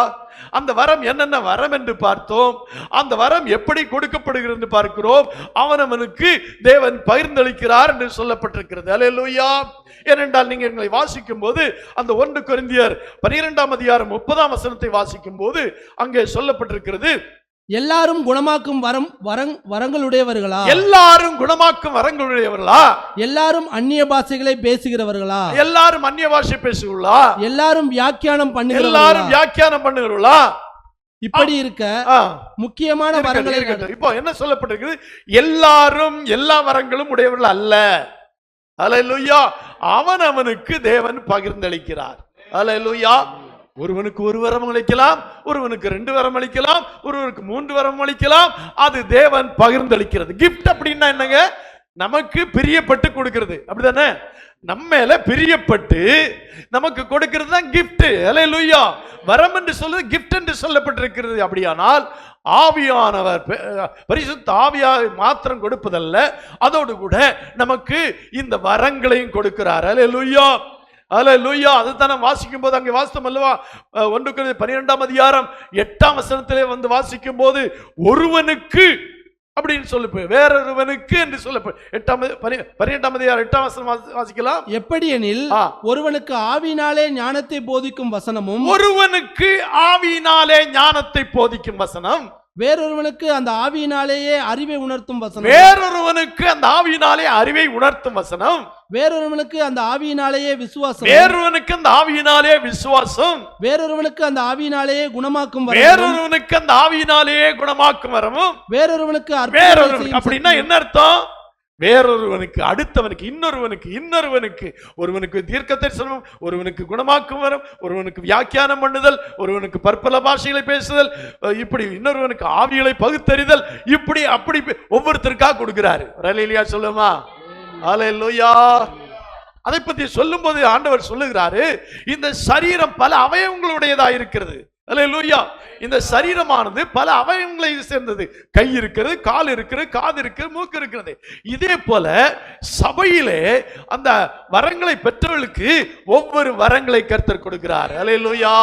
அந்த வரம் என்னென்ன வரம் என்று பார்த்தோம். அந்த வரம் எப்படி கொடுக்கப்படுகிறது என்று பார்க்கிறோம். அவனவனுக்கு தேவன் பகிர்ந்தளிக்கிறார் என்று சொல்லப்பட்டிருக்கிறது. அல்லேலூயா. ஏனென்றால் நீங்கள் எங்களை வாசிக்கும் போது அந்த 1 கொரிந்தியர் 12ஆம் அதிகாரம் 30ஆம் வசனத்தை வாசிக்கும் போது அங்கே சொல்லப்பட்டிருக்கிறது, எல்லாரும் குணமாக்கும் வரங்களுடையவர்களா? எல்லாரும் குணமாக்கும் வரங்களுடையவர்களா? எல்லாரும் அந்நிய பாஷைகளை பேசுகிறவர்களா? எல்லாரும் அந்நிய பாஷை பேசுகிறவர்களா? எல்லாரும் வியாக்கியானம் பண்ணுகிறவர்களா? எல்லாரும் வியாக்கியானம் பண்ணுகிறவர்களா? இப்படி இருக்க முக்கியமான வரங்களை இப்போ என்ன சொல்லப்பட்டிருக்குது? எல்லாரும் எல்லா வரங்களும் உடையவர்கள் அல்ல. அல்லேலூயா. அவனவனுக்கு தேவன் பகிர்ந்தளிக்கிறார். அல்லேலூயா. ஒருவனுக்கு 1 வரம் அளிக்கலாம், ஒருவனுக்கு 2 வரம் அளிக்கலாம், ஒருவருக்கு 3 வரம் அளிக்கலாம். அது தேவன் பகிர்ந்தளிக்கிறது. கிஃப்ட் அப்படின்னா என்னங்க? நமக்கு பிரியப்பட்டு கொடுக்கிறது. அப்படிதானே? நம்ம மேல பிரியப்பட்டு நமக்கு கொடுக்கிறது தான் கிஃப்ட். அல்லேலூயா. வரம் என்று சொல்வது கிஃப்ட் என்று சொல்லப்பட்டிருக்கிறது. அப்படியானால் ஆவியானவர் பரிசுத்த ஆவியாக மாத்திரம் கொடுப்பதல்ல, அதோடு கூட நமக்கு இந்த வரங்களையும் கொடுக்கிறார். அல்லேலூயா. அல்லேலூயா. அதுதான் நாம் வாசிக்கும் போது அங்கே வாசித்தோம் அல்லவா? 1 கொரிந்தியர் 12ஆம் அதிகாரம் 8ஆம் வசனத்திலே வந்து வாசிக்கும் போது ஒருவனுக்கு அப்படின்னு சொல்லு, வேறொருவனுக்கு என்று சொல்ல 12ஆம் அதிகாரம் 8ஆம் வசனம் வாசிக்கலாம். எப்படி எனில், ஒருவனுக்கு ஆவியினாலே ஞானத்தை போதிக்கும் வசனமும், ஒருவனுக்கு ஆவியினாலே ஞானத்தை போதிக்கும் வசனம், வேறொருவனுக்கு அந்த ஆவியினாலேயே அறிவை உணர்த்தும் வசனம், வேறொருவனுக்கு அந்த ஆவியினாலே அறிவை உணர்த்தும் வசனம், வேறொருவனுக்கு அந்த ஆவியினாலேயே விசுவாசம், வேறொருவனுக்கு அந்த ஆவியினாலே விசுவாசம், வேறொருவனுக்கு அந்த ஆவியினாலேயே குணமாக்கும், வேறொருவனுக்கு அந்த ஆவியினாலேயே குணமாக்கும் வரமும், வேறொருவனுக்கு அப்படின்னா என்ன அர்த்தம்? வேறொருவனுக்கு, அடுத்தவனுக்கு, இன்னொருவனுக்கு, ஒருவனுக்கு தீர்க்க தரிசனம், ஒருவனுக்கு குணமாக்கும் வரம், ஒருவனுக்கு வியாக்கியானம் பண்ணுதல், ஒருவனுக்கு பற்பல பாஷைகளை பேசுதல், இப்படி இன்னொருவனுக்கு ஆவிகளை பகுத்தறிதல், இப்படி அப்படி ஒவ்வொருத்தருக்காக கொடுக்கிறாரு. அல்லேலூயா சொல்லுமா? அல்லேலூயா. அதை பற்றி சொல்லும் போது ஆண்டவர் சொல்லுகிறாரு, இந்த சரீரம் பல அவயவங்களுடையதா இருக்கிறது. அல்லேலூயா. இந்த சரீரமானது பல அவயவங்களை சேர்ந்தது. கை இருக்கிறது, கால் இருக்கிறது, காது இருக்கிறது, மூக்கு இருக்கிறது. இதே போல சபையிலே அந்த வரங்களை பெற்றவர்களுக்கு ஒவ்வொரு வரங்களை கர்த்தர் கொடுக்கிறார். அல்லேலூயா.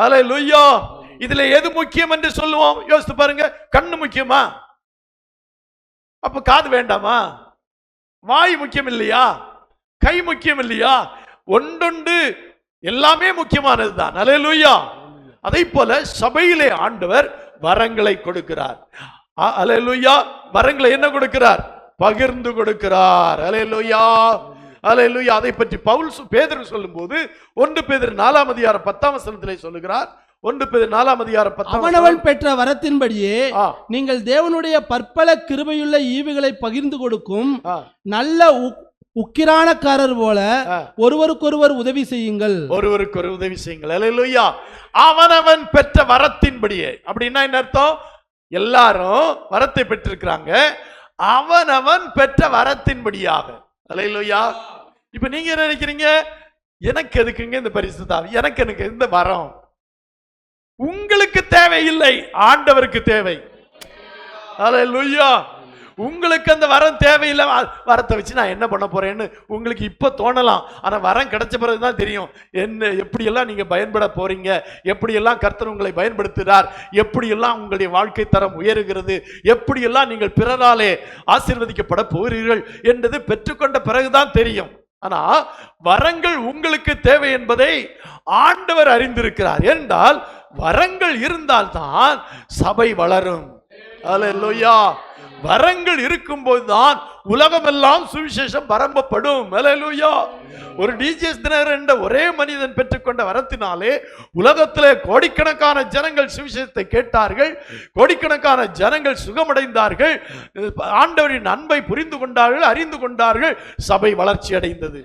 அல்லேலூயா. இதுல எது முக்கியம் என்று சொல்லுவோம்? யோசித்து பாருங்க. கண்ணு முக்கியமா? அப்ப காது வேண்டாமா? வாய் முக்கியம் இல்லையா? கை முக்கியம் இல்லையா? ஒன்றொன்று எல்லாமே முக்கியமானது தான். அல்லேலூயா. அதை போல சபையிலே ஆண்டவர் வரங்களை கொடுக்கிறார். அல்லேலூயா. வரங்களை என்ன கொடுக்கிறார்? பகிர்ந்து கொடுக்கிறார். அல்லேலூயா. அல்லேலூயா. அதை பற்றி பேதுரு சொல்லும்போது 1 பேதுரு 4ஆம் அதிகாரம் 10ஆம் வசனத்திலே சொல்லுகிறார். 1 பேதுரு 4ஆம் அதிகாரம் 10ஆம் வசனம், அவனவன் பெற்ற வரத்தின்படியே நீங்கள் தேவனுடைய பற்பல கிருபையுள்ள ஈவுகளை பகிர்ந்து கொடுக்கும் நல்ல உக்கிரானக்காரர் போல ஒருவருக்கொருவர் உதவி செய்யுங்கள். ஒருவருக்கொரு உதவி செய்யுங்கள். அல்லேலூயா. அவனவன் பெற்ற வரத்தின்படியே. அப்படின்னா என்ன அர்த்தம்? எல்லாரும் வரத்தை பெற்றிருக்கிறாங்க, அவனவன் பெற்ற வரத்தின்படியாக. அல்லேலூயா. இப்ப நீங்க என்ன நினைக்கிறீங்க? எனக்கு எதுக்குங்க இந்த பரிசுத்த ஆவி? எனக்கு இந்த வரம்? உங்களுக்கு தேவையில்லை, ஆண்டவருக்கு தேவை. அல்லேலூயா. உங்களுக்கு அந்த வரம் தேவையில்லை. வரத்தை வச்சு நான் என்ன பண்ண போறேன்னு உங்களுக்கு இப்ப தோணலாம். ஆனா வரம் கிடைச்ச பிறகுதான் தெரியும் என்ன எப்படியெல்லாம் நீங்க பயன்பட போறீங்க, எப்படியெல்லாம் கர்த்தர் உங்களை பயன்படுத்துகிறார், எப்படியெல்லாம் உங்களுடைய வாழ்க்கை தரம் உயருகிறது, எப்படியெல்லாம் நீங்கள் பிறராலே ஆசீர்வதிக்கப்பட போகிறீர்கள் என்பது பெற்றுக்கொண்ட பிறகுதான் தெரியும். ஆனா வரங்கள் உங்களுக்கு தேவை என்பதை ஆண்டவர் அறிந்திருக்கிறார். என்றால் வரங்கள் இருந்தால்தான் சபை வளரும். அல்லேலூயா. வரங்கள் இருக்கும்போதுதான் உலகமெல்லாம் சுவிசேஷம் பரம்பப்படும். அல்லேலூயா. ஒரு டிஜிஎஸ் தினகரன் என்ற ஒரே மனிதன் பெற்றுக்கொண்ட வரத்தினாலே உலகத்திலே கோடிக்கணக்கான ஜனங்கள் சுவிசேஷத்தை கேட்டார்கள், கோடிக்கணக்கான ஜனங்கள் சுகமடைந்தார்கள், ஆண்டவரின் அன்பை புரிந்து கொண்டார்கள், அறிந்து கொண்டார்கள், சபை வளர்ச்சி அடைந்தது.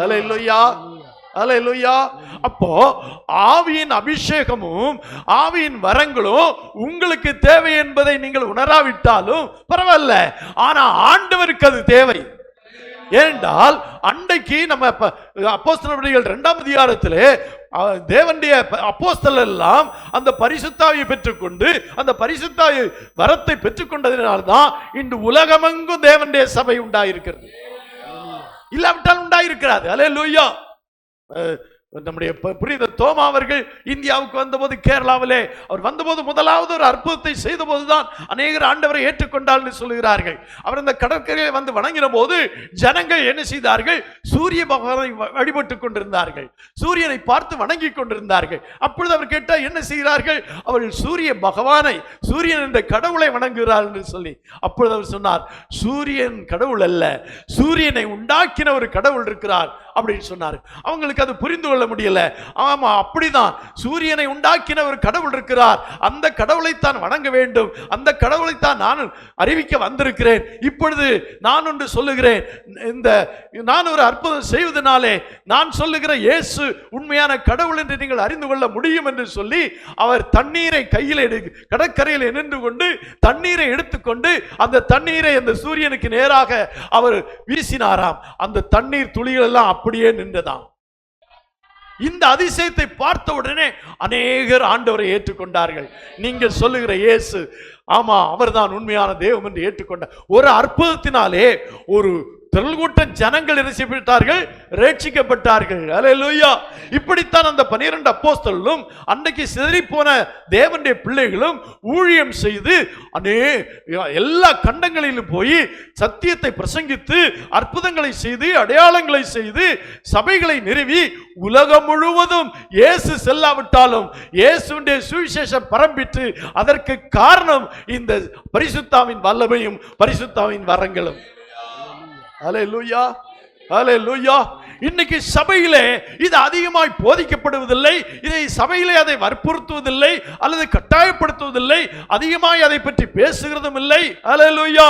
அல்லேலூயா. அல்லேலூயா. அப்போ ஆவியின் அபிஷேகமும் ஆவியின் வரங்களும் உங்களுக்கு தேவை என்பதை நீங்கள் உணராவிட்டாலும் பரவாயில்ல, ஆனா ஆண்டவருக்கு அது தேவை. ஏனென்றால் அன்றைக்கு நம்ம அப்போஸ்தலர்கள் 2ஆம் அதிகாரத்திலே தேவனுடைய அப்போஸ்தலர் எல்லாம் அந்த பரிசுத்தாவியை பெற்றுக்கொண்டு அந்த பரிசுத்தாவி வரத்தை பெற்றுக்கொண்டதினால்தான் இன்று உலகமெங்கும் தேவனுடைய சபை உண்டாயிருக்கிறது. இல்லாவிட்டால் உண்டாயிருக்கிறது. அல்லேலூயா. நம்முடைய புனித தோமா அவர்கள் இந்தியாவுக்கு வந்தபோது, கேரளாவிலே அவர் வந்தபோது முதலாவது ஒரு அற்புதத்தை செய்த போதுதான் அநேகர் ஆண்டவரை ஏற்றுக்கொண்டார் என்று சொல்கிறார்கள். அவர் அந்த கடற்கரையை வந்து வணங்கின போது ஜனங்கள் என்ன செய்தார்கள்? சூரிய பகவானை வழிபட்டுக் கொண்டிருந்தார்கள், சூரியனை பார்த்து வணங்கி கொண்டிருந்தார்கள். அப்பொழுது அவர் கேட்டால் என்ன செய்கிறார்கள்? அவர்கள் சூரிய பகவானை, சூரியன் என்ற கடவுளை வணங்குகிறார்கள் என்று சொல்லி. அப்பொழுது அவர் சொன்னார், சூரியன் கடவுள் அல்ல, சூரியனை உண்டாக்கின ஒரு கடவுள் இருக்கிறார் அப்படின்னு சொன்னார். அவங்களுக்கு அது புரிந்து கொள்ள முடியல. ஆமா, அப்படிதான், சூரியனை உண்டாக்கின ஒரு கடவுள் இருக்கிறார், அந்த கடவுளைத்தான் வணங்க வேண்டும், அந்த கடவுளைத்தான் நான் அறிவிக்க வந்திருக்கிறேன். இப்பொழுது நான் ஒன்று சொல்லுகிறேன், நான் ஒரு அற்புதம் செய்வதனாலே நான் சொல்லுகிற இயேசு உண்மையான கடவுள் என்று நீங்கள் அறிந்து கொள்ள முடியும் என்று சொல்லி அவர் தண்ணீரை கையில் கடற்கரையில் நின்று கொண்டு தண்ணீரை எடுத்துக்கொண்டு அந்த தண்ணீரை அந்த சூரியனுக்கு நேராக அவர் வீசினாராம். அந்த தண்ணீர் துளிகள் எல்லாம் அப்படியே நின்றதாம். இந்த அதிசயத்தை பார்த்த உடனே அநேகர் ஆண்டவரை ஏற்றுக்கொண்டார்கள். நீங்கள் சொல்லுகிற இயேசு, ஆமா, அவர்தான் உண்மையான தெய்வம் என்று ஏற்றுக்கொண்ட ஒரு அற்புதத்தினாலே ஒரு திரள்கூட்டம் ஜனங்கள் என்ன செய்யப்பட்டார்கள்? ரட்சிக்கப்பட்டார்கள். அல்லேலூயா. இப்படித்தான் அந்த 12 அப்போஸ்தலர்களும் அன்றைக்கு சிதறி போன தேவனுடைய பிள்ளைகளும் ஊழியம் செய்து எல்லா கண்டங்களிலும் போய் சத்தியத்தை பிரசங்கித்து அற்புதங்களை செய்து அடையாளங்களை செய்து சபைகளை நிறுவி உலகம் முழுவதும் இயேசு செல்லாவிட்டாலும் இயேசுவின் சுவிசேஷம் பரம்பிட்டு அதற்கு காரணம் இந்த பரிசுத்தாவின் வல்லமையும் பரிசுத்தாவின் வரங்களும். அல்லேலூயா. அல்லேலூயா. இன்னைக்கு சபையிலே இது அதிகமாய் போதிக்கப்படுவதில்லை, இதை சபையிலே அதை வற்புறுத்துவதில்லை அல்லது கட்டாயப்படுத்துவதில்லை, அதிகமாய் அதை பற்றி பேசுகிறதும் இல்லை. அல்லேலூயா.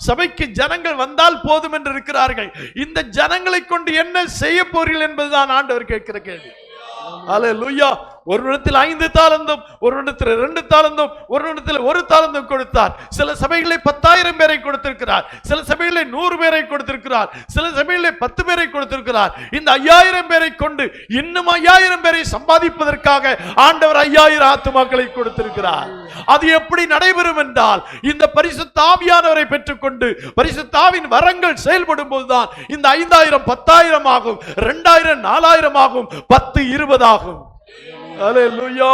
சபைக்கு ஜனங்கள் வந்தால் போதும் என்று இருக்கிறார்கள். இந்த ஜனங்களை கொண்டு என்ன செய்ய போறீர்கள் என்பதுதான் ஆண்டவர் கேட்கிற கேள்வி. அல்லேலூயா. ஒரு இடத்தில் 5 தாலந்தும், ஒரு இடத்தில் 2 தாலந்தும், ஒரு இடத்தில் 1 தாலந்தும் கொடுத்தார். சில சபைகளை 10,000 பேரை கொடுத்திருக்கிறார், சில சபைகளை 100 பேரை கொடுத்திருக்கிறார், சில சபைகளை 10 பேரை கொடுத்திருக்கிறார். இந்த 5000 பேரை கொண்டு இன்னும் 5000 பேரை சம்பாதிப்பதற்காக ஆண்டவர் 5000 ஆத்துமாக்களை கொடுத்திருக்கிறார். அது எப்படி நடைபெறும் என்றால் இந்த பரிசுத்த ஆவியானவரை பெற்றுக்கொண்டு பரிசுத்த ஆவியின் வரங்கள் செயல்படும் போதுதான் இந்த 5000 10,000 ஆகும், 2000 4000 ஆகும், 10 20 ஆகும். அல்லேலூயா.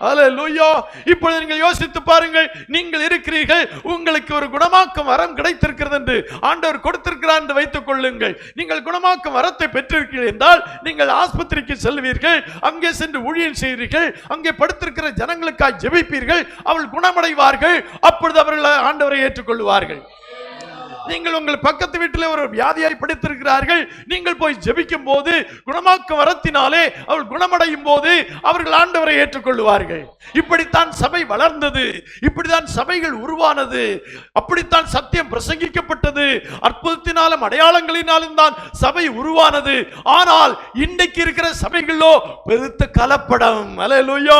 அல்லேலூயா. இப்பொழுது நீங்கள் யோசித்து பாருங்கள், நீங்கள் இருக்கிறீர்கள், உங்களுக்கு ஒரு குணமாக்கும் வரம் கிடைத்திருக்கிறது என்று ஆண்டவர் கொடுத்திருக்கிறார் என்று வைத்துக் கொள்ளுங்கள். நீங்கள் குணமாக்கும் வரத்தை பெற்றிருக்கிறீர்கள் என்றால் நீங்கள் ஆஸ்பத்திரிக்கு செல்வீர்கள், அங்கே சென்று ஊழியம் செய்வீர்கள், அங்கே படுத்திருக்கிற ஜனங்களுக்காக ஜெபிப்பீர்கள், அவர்கள் குணமடைவார்கள். அப்பொழுது அவர்கள் ஆண்டவரை ஏற்றுக்கொள்வார்கள். நீங்கள் உங்கள் பக்கத்து வீட்டில் ஒரு வியாதியாய் படுத்திருக்கிறார்கள், நீங்கள் போய் ஜெபிக்கும் போது குணமாக்க வரத்தினாலே அவர்கள் குணமடையும் போது அவர்கள் ஆண்டவரை ஏற்றுக்கொள்வார்கள். இப்படித்தான் சபை வளர்ந்தது, இப்படித்தான் சபைகள் உருவானது, அப்படித்தான் சத்தியம் பிரசங்கிக்கப்பட்டது, அற்புதத்தினாலும் அடையாளங்களினாலும் தான் சபை உருவானது. ஆனால் இன்றைக்கு இருக்கிற சபைகளோ பெருத்த கலப்படம். அல்லேலூயா.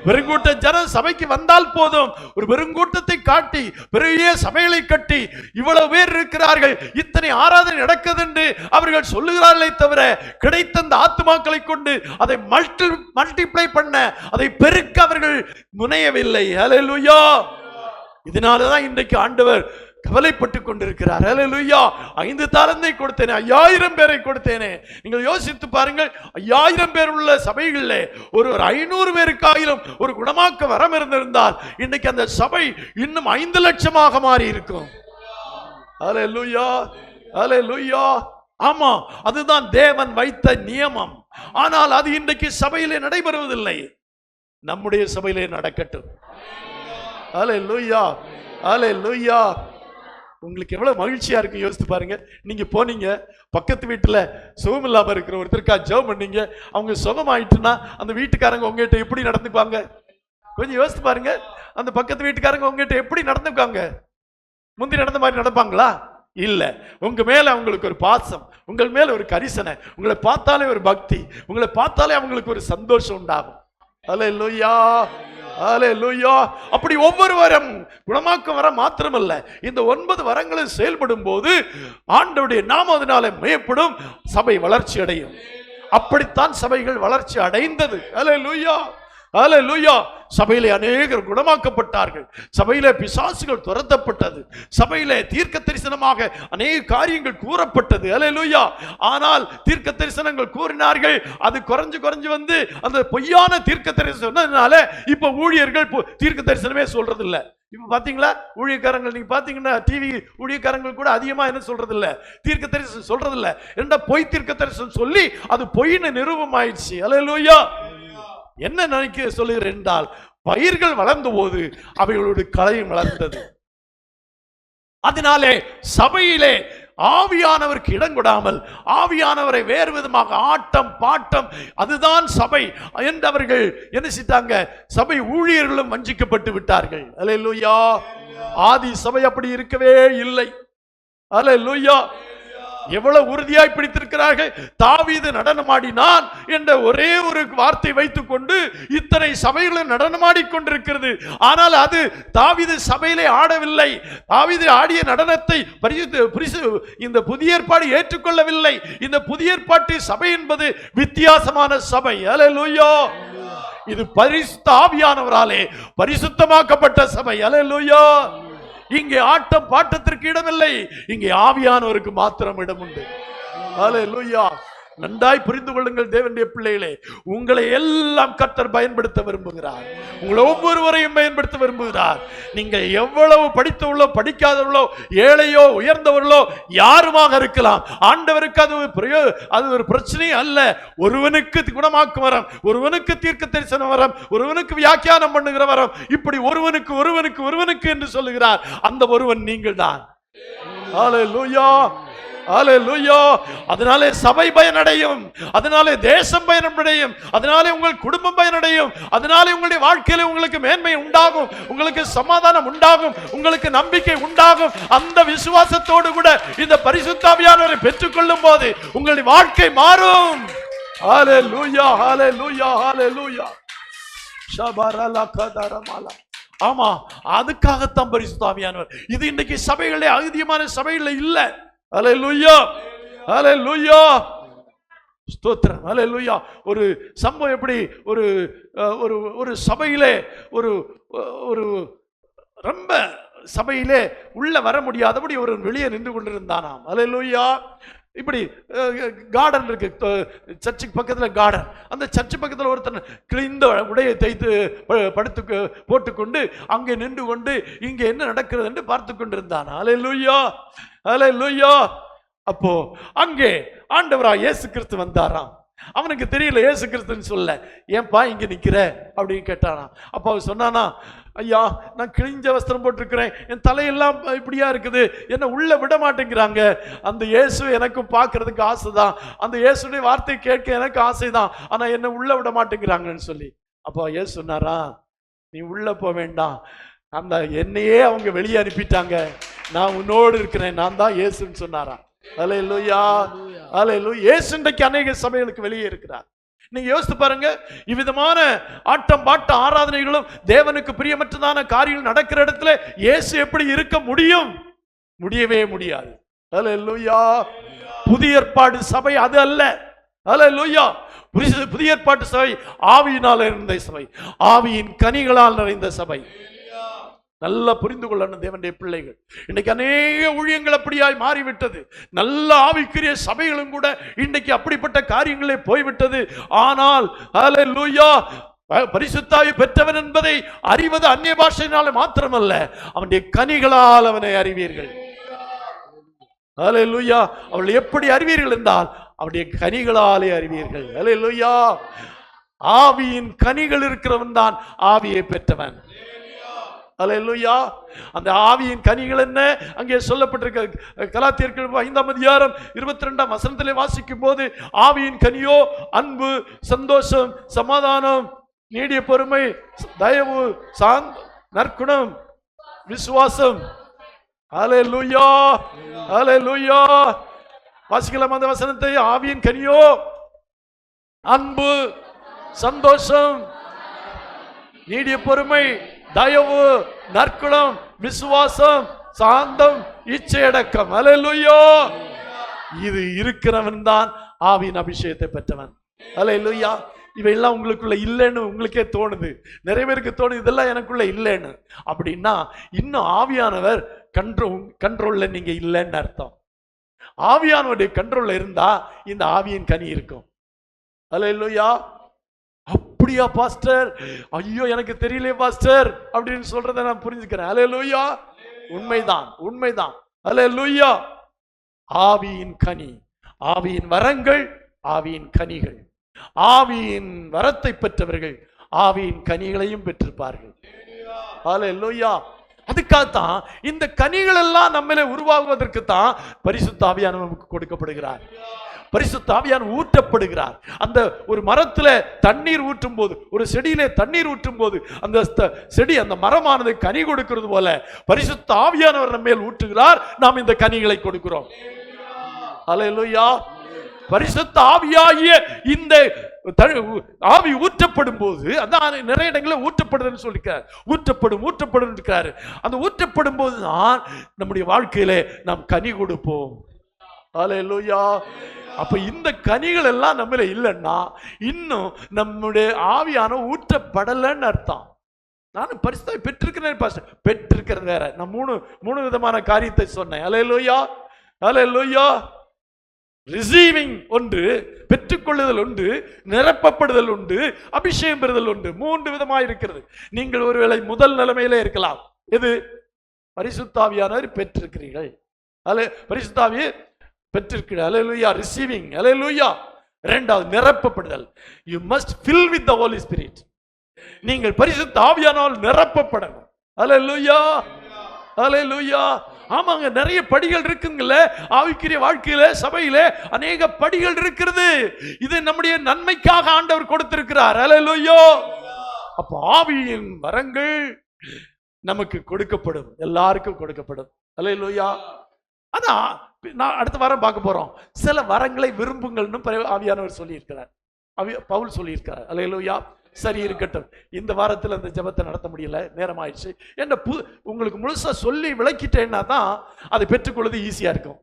பெருங்கூட்ட ஜனம் சபைக்கு வந்தால் போதும், ஒரு பெருங்கூட்டத்தை காட்டி பெரிய சபைகளை கட்டி இவ்வளவு பேர் கொண்டிருக்கிறார்கள். இத்தனை ஆராதனை நடக்குது என்று அவர்கள் சொல்லுகிறார்களே தவிர கிடைத்த அந்த ஆத்துமாக்களை கொண்டு அதை மல்டிப்ளை பண்ண, அதை பெருக்க அவர்கள் முனையவில்லை. ஹல்லேலூயா. இதனாலதான் இன்றைக்கு ஆண்டவர் கவலைப்பட்டு கொண்டிருக்கிறார். ஹல்லேலூயா. 5 தாலந்தை கொடுத்தேனே, 5000 பேரை கொடுத்தேனே. நீங்கள் யோசித்து பாருங்கள், 5000 பேர் உள்ள சபைகளிலே ஒரு 500 பேருக்காயிலும் ஒரு குணமாக்க வரம் இருந்திருந்தால் இன்றைக்கு அந்த சபை இன்னும் 5 லட்சமாக மாறி இருக்கும். ஹல்லேலூயா, ஹல்லேலூயா. ஆமா, அதுதான் தேவன் வைத்த நியமம். ஆனால் அது இன்றைக்கு சபையிலே நடைபெறுவதில்லை. நம்முடைய சபையிலே நடக்கட்டும். ஹல்லேலூயா, ஹல்லேலூயா. உங்களுக்கு எவ்வளவு மகிழ்ச்சியா இருக்கு யோசித்து பாருங்க. நீங்க போனீங்க, பக்கத்து வீட்டுல சுகம் இல்லாம இருக்கிற ஒருத்தருக்கா ஜெபம் பண்ணீங்க, அவங்க சுகம் ஆயிட்டுன்னா அந்த வீட்டுக்காரங்க உங்ககிட்ட எப்படி நடந்துக்குவாங்க? கொஞ்சம் யோசித்து பாருங்க. அந்த பக்கத்து வீட்டுக்காரங்க உங்ககிட்ட எப்படி நடந்துக்குவாங்க? முந்தி நடந்த மாதிரி நடப்பாங்களா? இல்ல. உங்க மேல அவங்களுக்கு ஒரு பாசம், உங்கள் மேல ஒரு கரிசனை, உங்களை பார்த்தாலே ஒரு பக்தி, உங்களை பார்த்தாலே அவங்களுக்கு ஒரு சந்தோஷம் உண்டாகும். ஹல்லேலூயா, ஹல்லேலூயா. அப்படி ஒவ்வொரு வரம் குணமாக்கும் வரம் மாத்திரமல்ல, இந்த 9 வரங்களும் செயல்படும் போது ஆண்டவருடைய நாமம் அதனால மேம்படும், சபை வளர்ச்சி அடையும். அப்படித்தான் சபைகள் வளர்ச்சி அடைந்தது. ஹல்லேலூயா, ஹல்லேலூயா. சபையிலே அநேகர் குணமாக்கப்பட்டார்கள், சபையிலே பிசாசுகள் துரத்தப்பட்டது, சபையிலே தீர்க்க தரிசனமாக அநேக காரியங்கள் கூறப்பட்டது. ஹல்லேலூயா. ஆனால் தீர்க்க தரிசனங்கள் கூறினார்கள், அது குறைஞ்சு வந்து அந்த பொய்யான தீர்க்க தரிசனம் சொன்னதுனால இப்ப ஊழியர்கள் தீர்க்க தரிசனமே சொல்றது இல்ல. இப்ப பாத்தீங்களா, ஊழியக்காரங்கள் நீங்க பாத்தீங்கன்னா டிவி ஊழியக்காரங்கள் கூட அதிகமா என்ன சொல்றது இல்ல, தீர்க்க தரிசனம் சொல்றது இல்ல. என்ன பொய் தீர்க்க தரிசனம் சொல்லி அது பொய்ன்னு நிரூபம் ஆயிடுச்சு. ஹல்லேலூயா. என்ன நினைக்க சொல்லுகிறேன் என்றால், பயிர்கள் வளர்ந்த போது அவைகளோடு களையும் வளர்ந்தது. அதனாலே சபையிலே ஆவியானவருக்கு இடம் கொடாமல் ஆவியானவரை வேறு விதமாக ஆட்டம் பாட்டம், அதுதான் சபை என்றவர்கள் என்ன செய்தாங்க? சபை ஊழியர்களும் வஞ்சிக்கப்பட்டு விட்டார்கள். ஹல்லேலூயா. ஆதி சபை அப்படி இருக்கவே இல்லை. ஹல்லேலூயா. எவ்வளவு உறுதியாய் பிடித்திருக்கிறார்கள். தாவீது நடனமாடினான் என்ற ஒரே ஒரு வார்த்தை வைத்துக் கொண்டு இத்தனை சபைகளும் நடனமாடிக் கொண்டிருக்கிறது. ஆனால் அது தாவீது சபையிலே ஆடவில்லை. தாவீது ஆடிய நடனத்தை இந்த புதிய ஏற்பாடு ஏற்றுக்கொள்ளவில்லை. இந்த புதிய ஏற்பாட்டு சபை என்பது வித்தியாசமான சபை. ஹல்லேலூயா. இது பரிசுத்த ஆவியானவராலே பரிசுத்தமாக்கப்பட்ட சபை. ஹல்லேலூயா. இங்கே ஆட்டம் பாட்டத்திற்கு இடமில்லை, இங்கே ஆவியானவருக்கு மாத்திரம் இடம் உண்டு. ஹல்லேலூயா. நன்றாய் புரிந்து கொள்ளுங்கள் தேவனுடைய பிள்ளைகளே, உங்களை எல்லாம் கர்த்தர் பயன்படுத்த விரும்புகிறார். உங்களை ஒவ்வொருவரையும் பயன்படுத்த விரும்புகிறார். நீங்கள் எவ்வளவு படித்தவர்களோ படிக்காதவர்களோ ஏழையோ உயர்ந்தவர்களோ யாருமாக இருக்கலாம், ஆண்டவருக்கு அது ஒரு பிரச்சனை அல்ல. ஒருவனுக்கு குணமாக்கும் வரம், ஒருவனுக்கு தீர்க்க தரிசன வரம், ஒருவனுக்கு வியாக்கியானம் பண்ணுகிற வரம், இப்படி ஒருவனுக்கு ஒருவனுக்கு ஒருவனுக்கு என்று சொல்லுகிறார். அந்த ஒருவன் நீங்கள் தான். ஹல்லேலூயா, ஹல்லேலூயா. அதனாலே சபை பயனடையும், அதனாலே தேசம் பயனடையும், அதனாலே உங்கள் குடும்பம் பயனடையும், அதனாலே உங்களுடைய வாழ்க்கையில உங்களுக்கு மேன்மை உண்டாகும், உங்களுக்கு சமாதானம் உண்டாகும், உங்களுக்கு நம்பிக்கை உண்டாகும். அந்த விசுவாசத்தோடு கூட இந்த பரிசுத்த ஆவியானவரை பெற்றுக்கொள்ளும் போது உங்களுடைய வாழ்க்கை மாறும். ஹல்லேலூயா, ஹல்லேலூயா, ஹல்லேலூயா. ஷபரலகதரமல. ஆமா, அதுக்காகத்தான் பரிசுத்த ஆவியானவர். இது இன்னைக்கு சபைகளே அதிகமான சபைகள இல்ல. ஹல்லேலூயா, ஹல்லேலூயா, ஸ்தோத்திரம், ஹல்லேலூயா. ஒரு சம்பவம் எப்படி, ஒரு ஒரு சபையிலே ஒரு ஒரு ரொம்ப சபையிலே உள்ள வர முடியாதபடி ஒரு வெளியே நின்று கொண்டிருந்தானாம். ஹல்லேலூயா. இப்படி கார்டன் இருக்கு, சர்ச்சுக்கு பக்கத்துல கார்டன். அந்த சர்ச்சு பக்கத்துல ஒருத்தன் கிழிந்த உடையை தைத்து படுத்து போட்டுக்கொண்டு அங்கே நின்று கொண்டு இங்க என்ன நடக்கிறது என்று பார்த்து கொண்டிருந்தான். ஹல்லேலூயா, ஹல்லேலூயா. அப்போ அங்கே ஆண்டவராய் இயேசு கிறிஸ்து வந்தாராம். அவனுக்கு தெரியல இயேசு கிறிஸ்துன்னு சொல்ல. ஏன்பா இங்க நிக்கிற அப்படின்னு கேட்டானா. அப்ப அவன் சொன்னானா, ஐயா நான் கிழிஞ்ச வஸ்திரம் போட்டிருக்கிறேன், என் தலையெல்லாம் இப்படியா இருக்குது, என்ன உள்ள விட மாட்டேங்கிறாங்க. அந்த இயேசு எனக்கும் பார்க்கறதுக்கு ஆசைதான், அந்த இயேசுடைய வார்த்தை கேட்க எனக்கு ஆசைதான், ஆனா என்ன உள்ள விட மாட்டேங்கிறாங்கன்னு சொல்லி. அப்போ இயேசு சொன்னாரா, நீ உள்ள போக வேண்டாம், அந்த என்னையே அவங்க வெளியே அனுப்பிட்டாங்க, நான் உன்னோடு இருக்கிறேன், நான் தான் இயேசுன்னு சொன்னாரா. ஹல்லேலூயா, ஹல்லேலூயா. இயேசு இன்றைக்கு அநேக சபைகளுக்கு வெளியே இருக்கிறார். நீங்க யோசித்து பாருங்க, இவ்விதமான ஆட்டம் பாட்ட ஆராதனைகளும் தேவனுக்கு பிரியமற்றதான காரியங்கள் நடக்கிற இடத்துல இயேசு எப்படி இருக்க முடியும்? முடியவே முடியாது. அல்லேலூயா. புதிய ஏற்பாடு சபை அது அல்ல. அல்லேலூயா. புதிய ஏற்பாட்டு சபை ஆவியினால் நிறைந்த சபை, ஆவியின் கனிகளால் நிறைந்த சபை. நல்லா புரிந்து கொள்ளணும் தேவனுடைய பிள்ளைகள். இன்னைக்கு அநேக ஊழியங்கள் அப்படியாய் மாறிவிட்டது. நல்ல ஆவிக்குரிய சபைகளும் கூட இன்னைக்கு அப்படிப்பட்ட காரியங்களே போய்விட்டது. ஆனால் அல்லேலூயா, பரிசுத்த ஆவி பெற்றவன் என்பதை அறிவது அந்நிய பாஷையினால மாத்திரமல்ல, அவனுடைய கனிகளால் அவனை அறிவீர்கள். அல்லேலூயா. அவள் எப்படி அறிவீர்கள் என்றால் அவருடைய கனிகளாலே அறிவீர்கள். அல்லேலூயா. ஆவியின் கனிகள் இருக்கிறவன் தான் ஆவியை பெற்றவன். அல்லேலூயா. அந்த ஆவியின் கனிகள் என்ன அங்கே சொல்லப்பட்டிருக்க கலாத்தியர்கள் 5ஆம் அதிகாரம் 22ஆம் வசனத்திலே வாசிக்கும் போது, ஆவியின் கனியோ அன்பு, சந்தோஷம், சமாதானம், நீடிய பொறுமை, தயவு, நற்குணம், விசுவாசம். அல்லேலூயா. அல்லேலூயா. வாசிக்கலாம் அந்த வசனத்தை. ஆவியின் கனியோ அன்பு, சந்தோஷம், நீடிய பொறுமை, தயவு, நற்குணம், விசுவாசம், சாந்தம், இச்சையடக்கம். அல்லேலூயா. இது இருக்கிறவன் தான் ஆவியின் அபிஷேகத்தை பெற்றவன். அல்லேலூயா. இவையெல்லாம் உங்களுக்குள்ள இல்லைன்னு உங்களுக்கே தோணுது, நிறைய பேருக்கு தோணுது இதெல்லாம் எனக்குள்ள இல்லைன்னு. அப்படின்னா இன்னும் ஆவியானவர் கண்ட்ரோல்ல நீங்க இல்லைன்னு அர்த்தம். ஆவியானவருடைய கண்ட்ரோல்ல இருந்தா இந்த ஆவியின் கனி இருக்கும். அல்லேலூயா. அப்படியா பாஸ்டர், ஐயோ எனக்கு தெரியலையே பாஸ்டர் அப்படின்னு சொல்றதை நான் புரிஞ்சுக்கிறேன். அல்லேலூயா. உண்மைதான், உண்மைதான். அல்லேலூயா. ஆவியின் கனி, ஆவியின் வரங்கள், ஆவியின் கனிகள். ஆவியின் வரத்தை பெற்றவர்கள் ஆவியின் கனிகளையும் பெற்றிருப்பார்கள். அல்லேலூயா. அதுக்காகத்தான் இந்த கனிகள் எல்லாம் நம்மளே உருவாகுவதற்கு தான் பரிசுத்த ஆவியானவர் நமக்கு கொடுக்கப்படுகிறார். பரிசுத்த ஆவியானவர் ஊற்றப்படுகிறார். அந்த ஒரு மரத்துல தண்ணீர் ஊற்றும் போது, ஒரு செடியிலே தண்ணீர் ஊற்றும் போது அந்த செடி, அந்த மரமானது கனி கொடுக்கிறது போல பரிசுத்த ஆவியானவர் நம்ம மேல் ஊற்றுகிறார், நாம் இந்த கனிகளை கொடுக்கிறோம். அல்லேலூயா. பரிசுத்த ஆவியாகிய இந்த ஆவி ஊற்றப்படும் போது, அதான் நிறைய இடங்களில் ஊற்றப்படுதுன்னு சொல்லிருக்கார். ஊற்றப்படும் இருக்காரு. அந்த ஊற்றப்படும் போது தான் நம்முடைய வாழ்க்கையிலே நாம் கனி கொடுப்போம். அல்லேலூயா. அப்ப இந்த கனிகள் எல்லாம் நம்மள இல்லைன்னா இன்னும் நம்முடைய ஆவியான ஊற்றப்படலைன்னு அர்த்தம். நான் பரிசுத்த பெற்றிருக்கிறேன் பாஸ்டர், பெற்றிருக்கிறது வேற. நான் மூணு விதமான காரியத்தை சொன்னேன். அல்லேலூயா. அல்லேலூயா. ரிசீவிங் ஒன்று, பெற்றுக்கொள்ளுதல் ஒன்று, நிரப்பப்படுதல் உண்டு, அபிஷேகம் பெறுதல் உண்டு. 3 விதமாக இருக்கிறது. நீங்கள் ஒருவேளை முதல் நிலைமையிலே இருக்கலாம். எது? பரிசுத்த ஆவியானவர் பெற்றிருக்கிறீர்கள். பரிசுத்த ஆவியை பெற்றிருக்கிறீர்கள். அல்லேலூயா. ரிசீவிங். அல்லேலூயா. இரண்டாவது நிரப்பப்படுதல். You must fill with the holy spirit. நீங்கள் பரிசுத்த ஆவியானவரால் நிரப்பப்படணும். அல்லேலூயா. அல்லேலூயா. ஆமாங்க, நிறைய படிகள் இருக்குங்கல்ல ஆவிக்குரிய வாழ்க்கையில, சபையில அநேக படிகள் இருக்கிறது. இது நம்முடைய நன்மைக்காக ஆண்டவர் கொடுத்திருக்கிறார். அல்லேலூயா. அப்ப ஆவியின் வரங்கள் நமக்கு கொடுக்கப்படும், எல்லாருக்கும் கொடுக்கப்படும். அல்லேலூயா. அதான் நான் அடுத்த வாரம் பார்க்க போறோம். சில வரங்களை விரும்புங்கள்னு ஆவியானவர் சொல்லியிருக்கிறார், பவுல் சொல்லியிருக்கிறார். அல்லேலூயா. சரி, இருக்கட்டும். இந்த வாரத்தில் அந்த ஜெபத்தை நடத்த முடியல, நேரம் ஆயிடுச்சு. என்ன உங்களுக்கு முழுசா சொல்லி விளக்கிட்டேன்னா தான் அதை பெற்றுக்கொள்வது ஈஸியா இருக்கும்.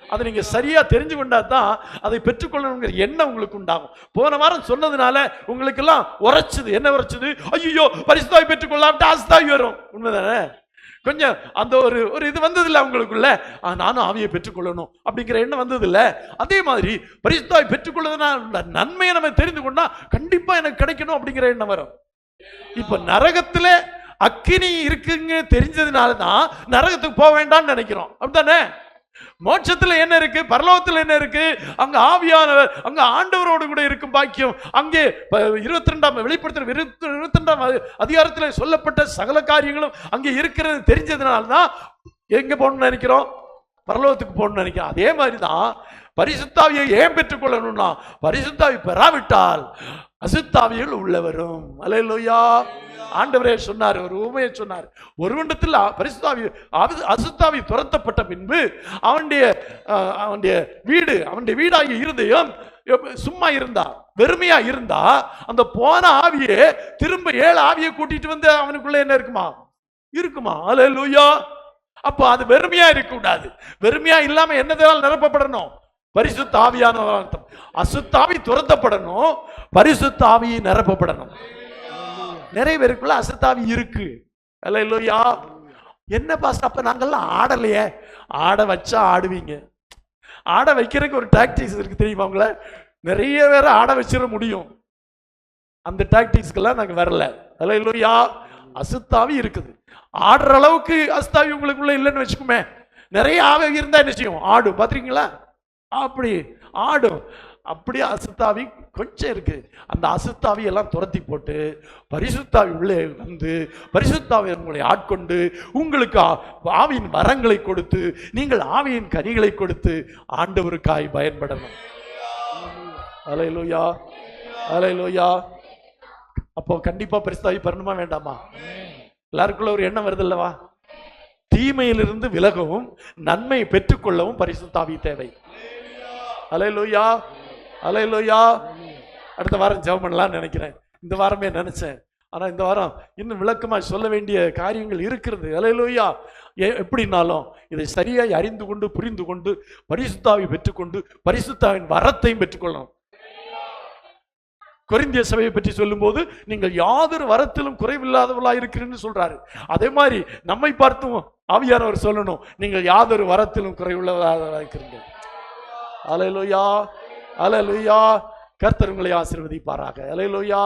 அதை நீங்க சரியா தெரிஞ்சு கொண்டா தான் அதை பெற்றுக்கொள்ளணுங்கிற எண்ணம் உங்களுக்கு உண்டாகும். போன வாரம் சொன்னதுனால உங்களுக்கு எல்லாம் உரைச்சது. என்ன உரைச்சது? ஐயோ பரிசுத்தாவி பெற்றுக்கொள்ளாமட்டு ஆஸ்தாவி வரும். உண்மைதானே? கொஞ்சம் அந்த ஒரு இது வந்தது இல்லை உங்களுக்குள்ள, நானும் ஆவியை பெற்றுக்கொள்ளணும் அப்படிங்கிற எண்ணம் வந்தது இல்லை. அதே மாதிரி பரிசுத்தாவை பெற்றுக்கொள்வதனால நன்மையை நம்ம தெரிந்து கொண்டா கண்டிப்பா எனக்கு கிடைக்கணும் அப்படிங்கிற எண்ணம் வரும். இப்ப நரகத்துல அக்கினி இருக்குங்க தெரிஞ்சதுனால தான் நரகத்துக்கு போக வேண்டாம்னு நினைக்கிறோம். அப்படித்தானே? மோட்சத்துல என்ன இருக்கு, பரலோகத்துல என்ன இருக்கு? அங்க ஆவியானவர், அங்க ஆண்டவரோடு கூட இருக்கும் பாக்கியம். அங்கே 22ஆம் வெளிப்படுத்தல் 22ஆம் அதிகாரத்தில் சொல்லப்பட்ட சகல காரியங்களும் அங்கே இருக்கிறது தெரிஞ்சதுனால்தான் எங்க போகணும்னு நினைக்கிறோம், பரலோகத்துக்கு போகணும்னு நினைக்கிறோம். அதே மாதிரிதான் பரிசுத்தாவியை ஏன் பெற்றுக்கொள்ளணும்னா, பரிசுத்தாவி பெறாவிட்டால் அசுத்தாவிகள் உள்ள வரும். அல்லேலூயா. ஆண்டவரே சொன்னார், ஒரு உண்மையை சொன்னார். ஒரு வருடத்தில் பரிசுத்தாவி அசுத்தாவி துரத்தப்பட்ட பின்பு அவனுடைய வீடாகிய இருதயம் சும்மா இருந்தா, வெறுமையா இருந்தா, அந்த போன ஆவியே திரும்ப 7 ஆவியை கூட்டிட்டு வந்து அவனுக்குள்ள என்ன இருக்குமா? அல்லேலூயா. அப்போ அது வெறுமையா இருக்க கூடாது. வெறுமையா இல்லாம என்னதால் நிரப்பப்படணும்? பரிசுத்த ஆவியானவரால் அர்த்தம். அசுத்தாவி துரத்தப்படணும், பரிசுத்த ஆவி நிரப்பப்படணும். நிறைய பேருக்குள்ள அசுத்தாவி இருக்கு. அல்லேலூயா. என்ன பாஸ்டர் அப்ப நாங்கெல்லாம் ஆடலையே? ஆட வச்சா ஆடுவீங்க. ஆட வைக்கிறதுக்கு ஒரு டாக்டிக்ஸ் இருக்கு தெரியுமா உங்களை? நிறைய பேரை ஆட வச்சிட முடியும். அந்த டாக்டிக்ஸ்க்கெல்லாம் நாங்க வரல. அல்லேலூயா. அசுத்தாவி இருக்குது. ஆடுற அளவுக்கு அசுத்தாவி உங்களுக்குள்ள இல்லைன்னு வச்சுக்குமே, நிறைய ஆவி இருந்தா என்ன செய்யும்? ஆடும். பாத்திருக்கீங்களா? அப்படி ஆடும். அப்படியே அசுத்தாவி கொஞ்சம் இருக்கு. அந்த அசுத்தாவி எல்லாம் துரத்தி போட்டு பரிசுத்தாவி உள்ளே வந்து பரிசுத்தாவி உங்களை ஆட்கொண்டு உங்களுக்கு ஆவியின் வரங்களை கொடுத்து நீங்கள் ஆவியின் கனிகளை கொடுத்து ஆண்டவருக்காய் பயன்படணும். அல்லேலூயா, அல்லேலூயா. அப்போ கண்டிப்பா பரிசுத்தாவி பெறணுமா வேண்டாமா? எல்லாருக்குள்ள ஒரு எண்ணம் வருது அல்லவா? தீமையிலிருந்து விலகவும் நன்மை பெற்றுக்கொள்ளவும் பரிசுத்தாவி தேவை. அல்லேலூயா, அல்லேலூயா. அடுத்த வாரம் ஜெபம் பண்ணலாம்னு நினைக்கிறேன். இந்த வாரமே நினைச்சேன், ஆனா இந்த வாரம் இன்னும் விளக்கமா சொல்ல வேண்டிய காரியங்கள் இருக்கிறது. அல்லேலூயா. எப்படின்னாலும் இதை சரியாய் அறிந்து கொண்டு புரிந்து கொண்டு பரிசுத்தாவி பெற்றுக்கொண்டு பரிசுத்தாவின் வரத்தையும் பெற்றுக்கொள்ளணும். கொரிந்திய சபையை பற்றி சொல்லும் போது நீங்கள் யாதொரு வரத்திலும் குறைவில்லாதவர்களா இருக்கிறீன்னு சொல்றாரு. அதே மாதிரி நம்மை பார்த்தும் ஆவியானவர் சொல்லணும், நீங்கள் யாதொரு வரத்திலும் குறைவுள்ளவர்களா இருக்கிறீங்க. அல்லேலூயா, அல்லேலூயா. கர்த்தர் உங்களை ஆசீர்வதிப்பாராக. அல்லேலூயா.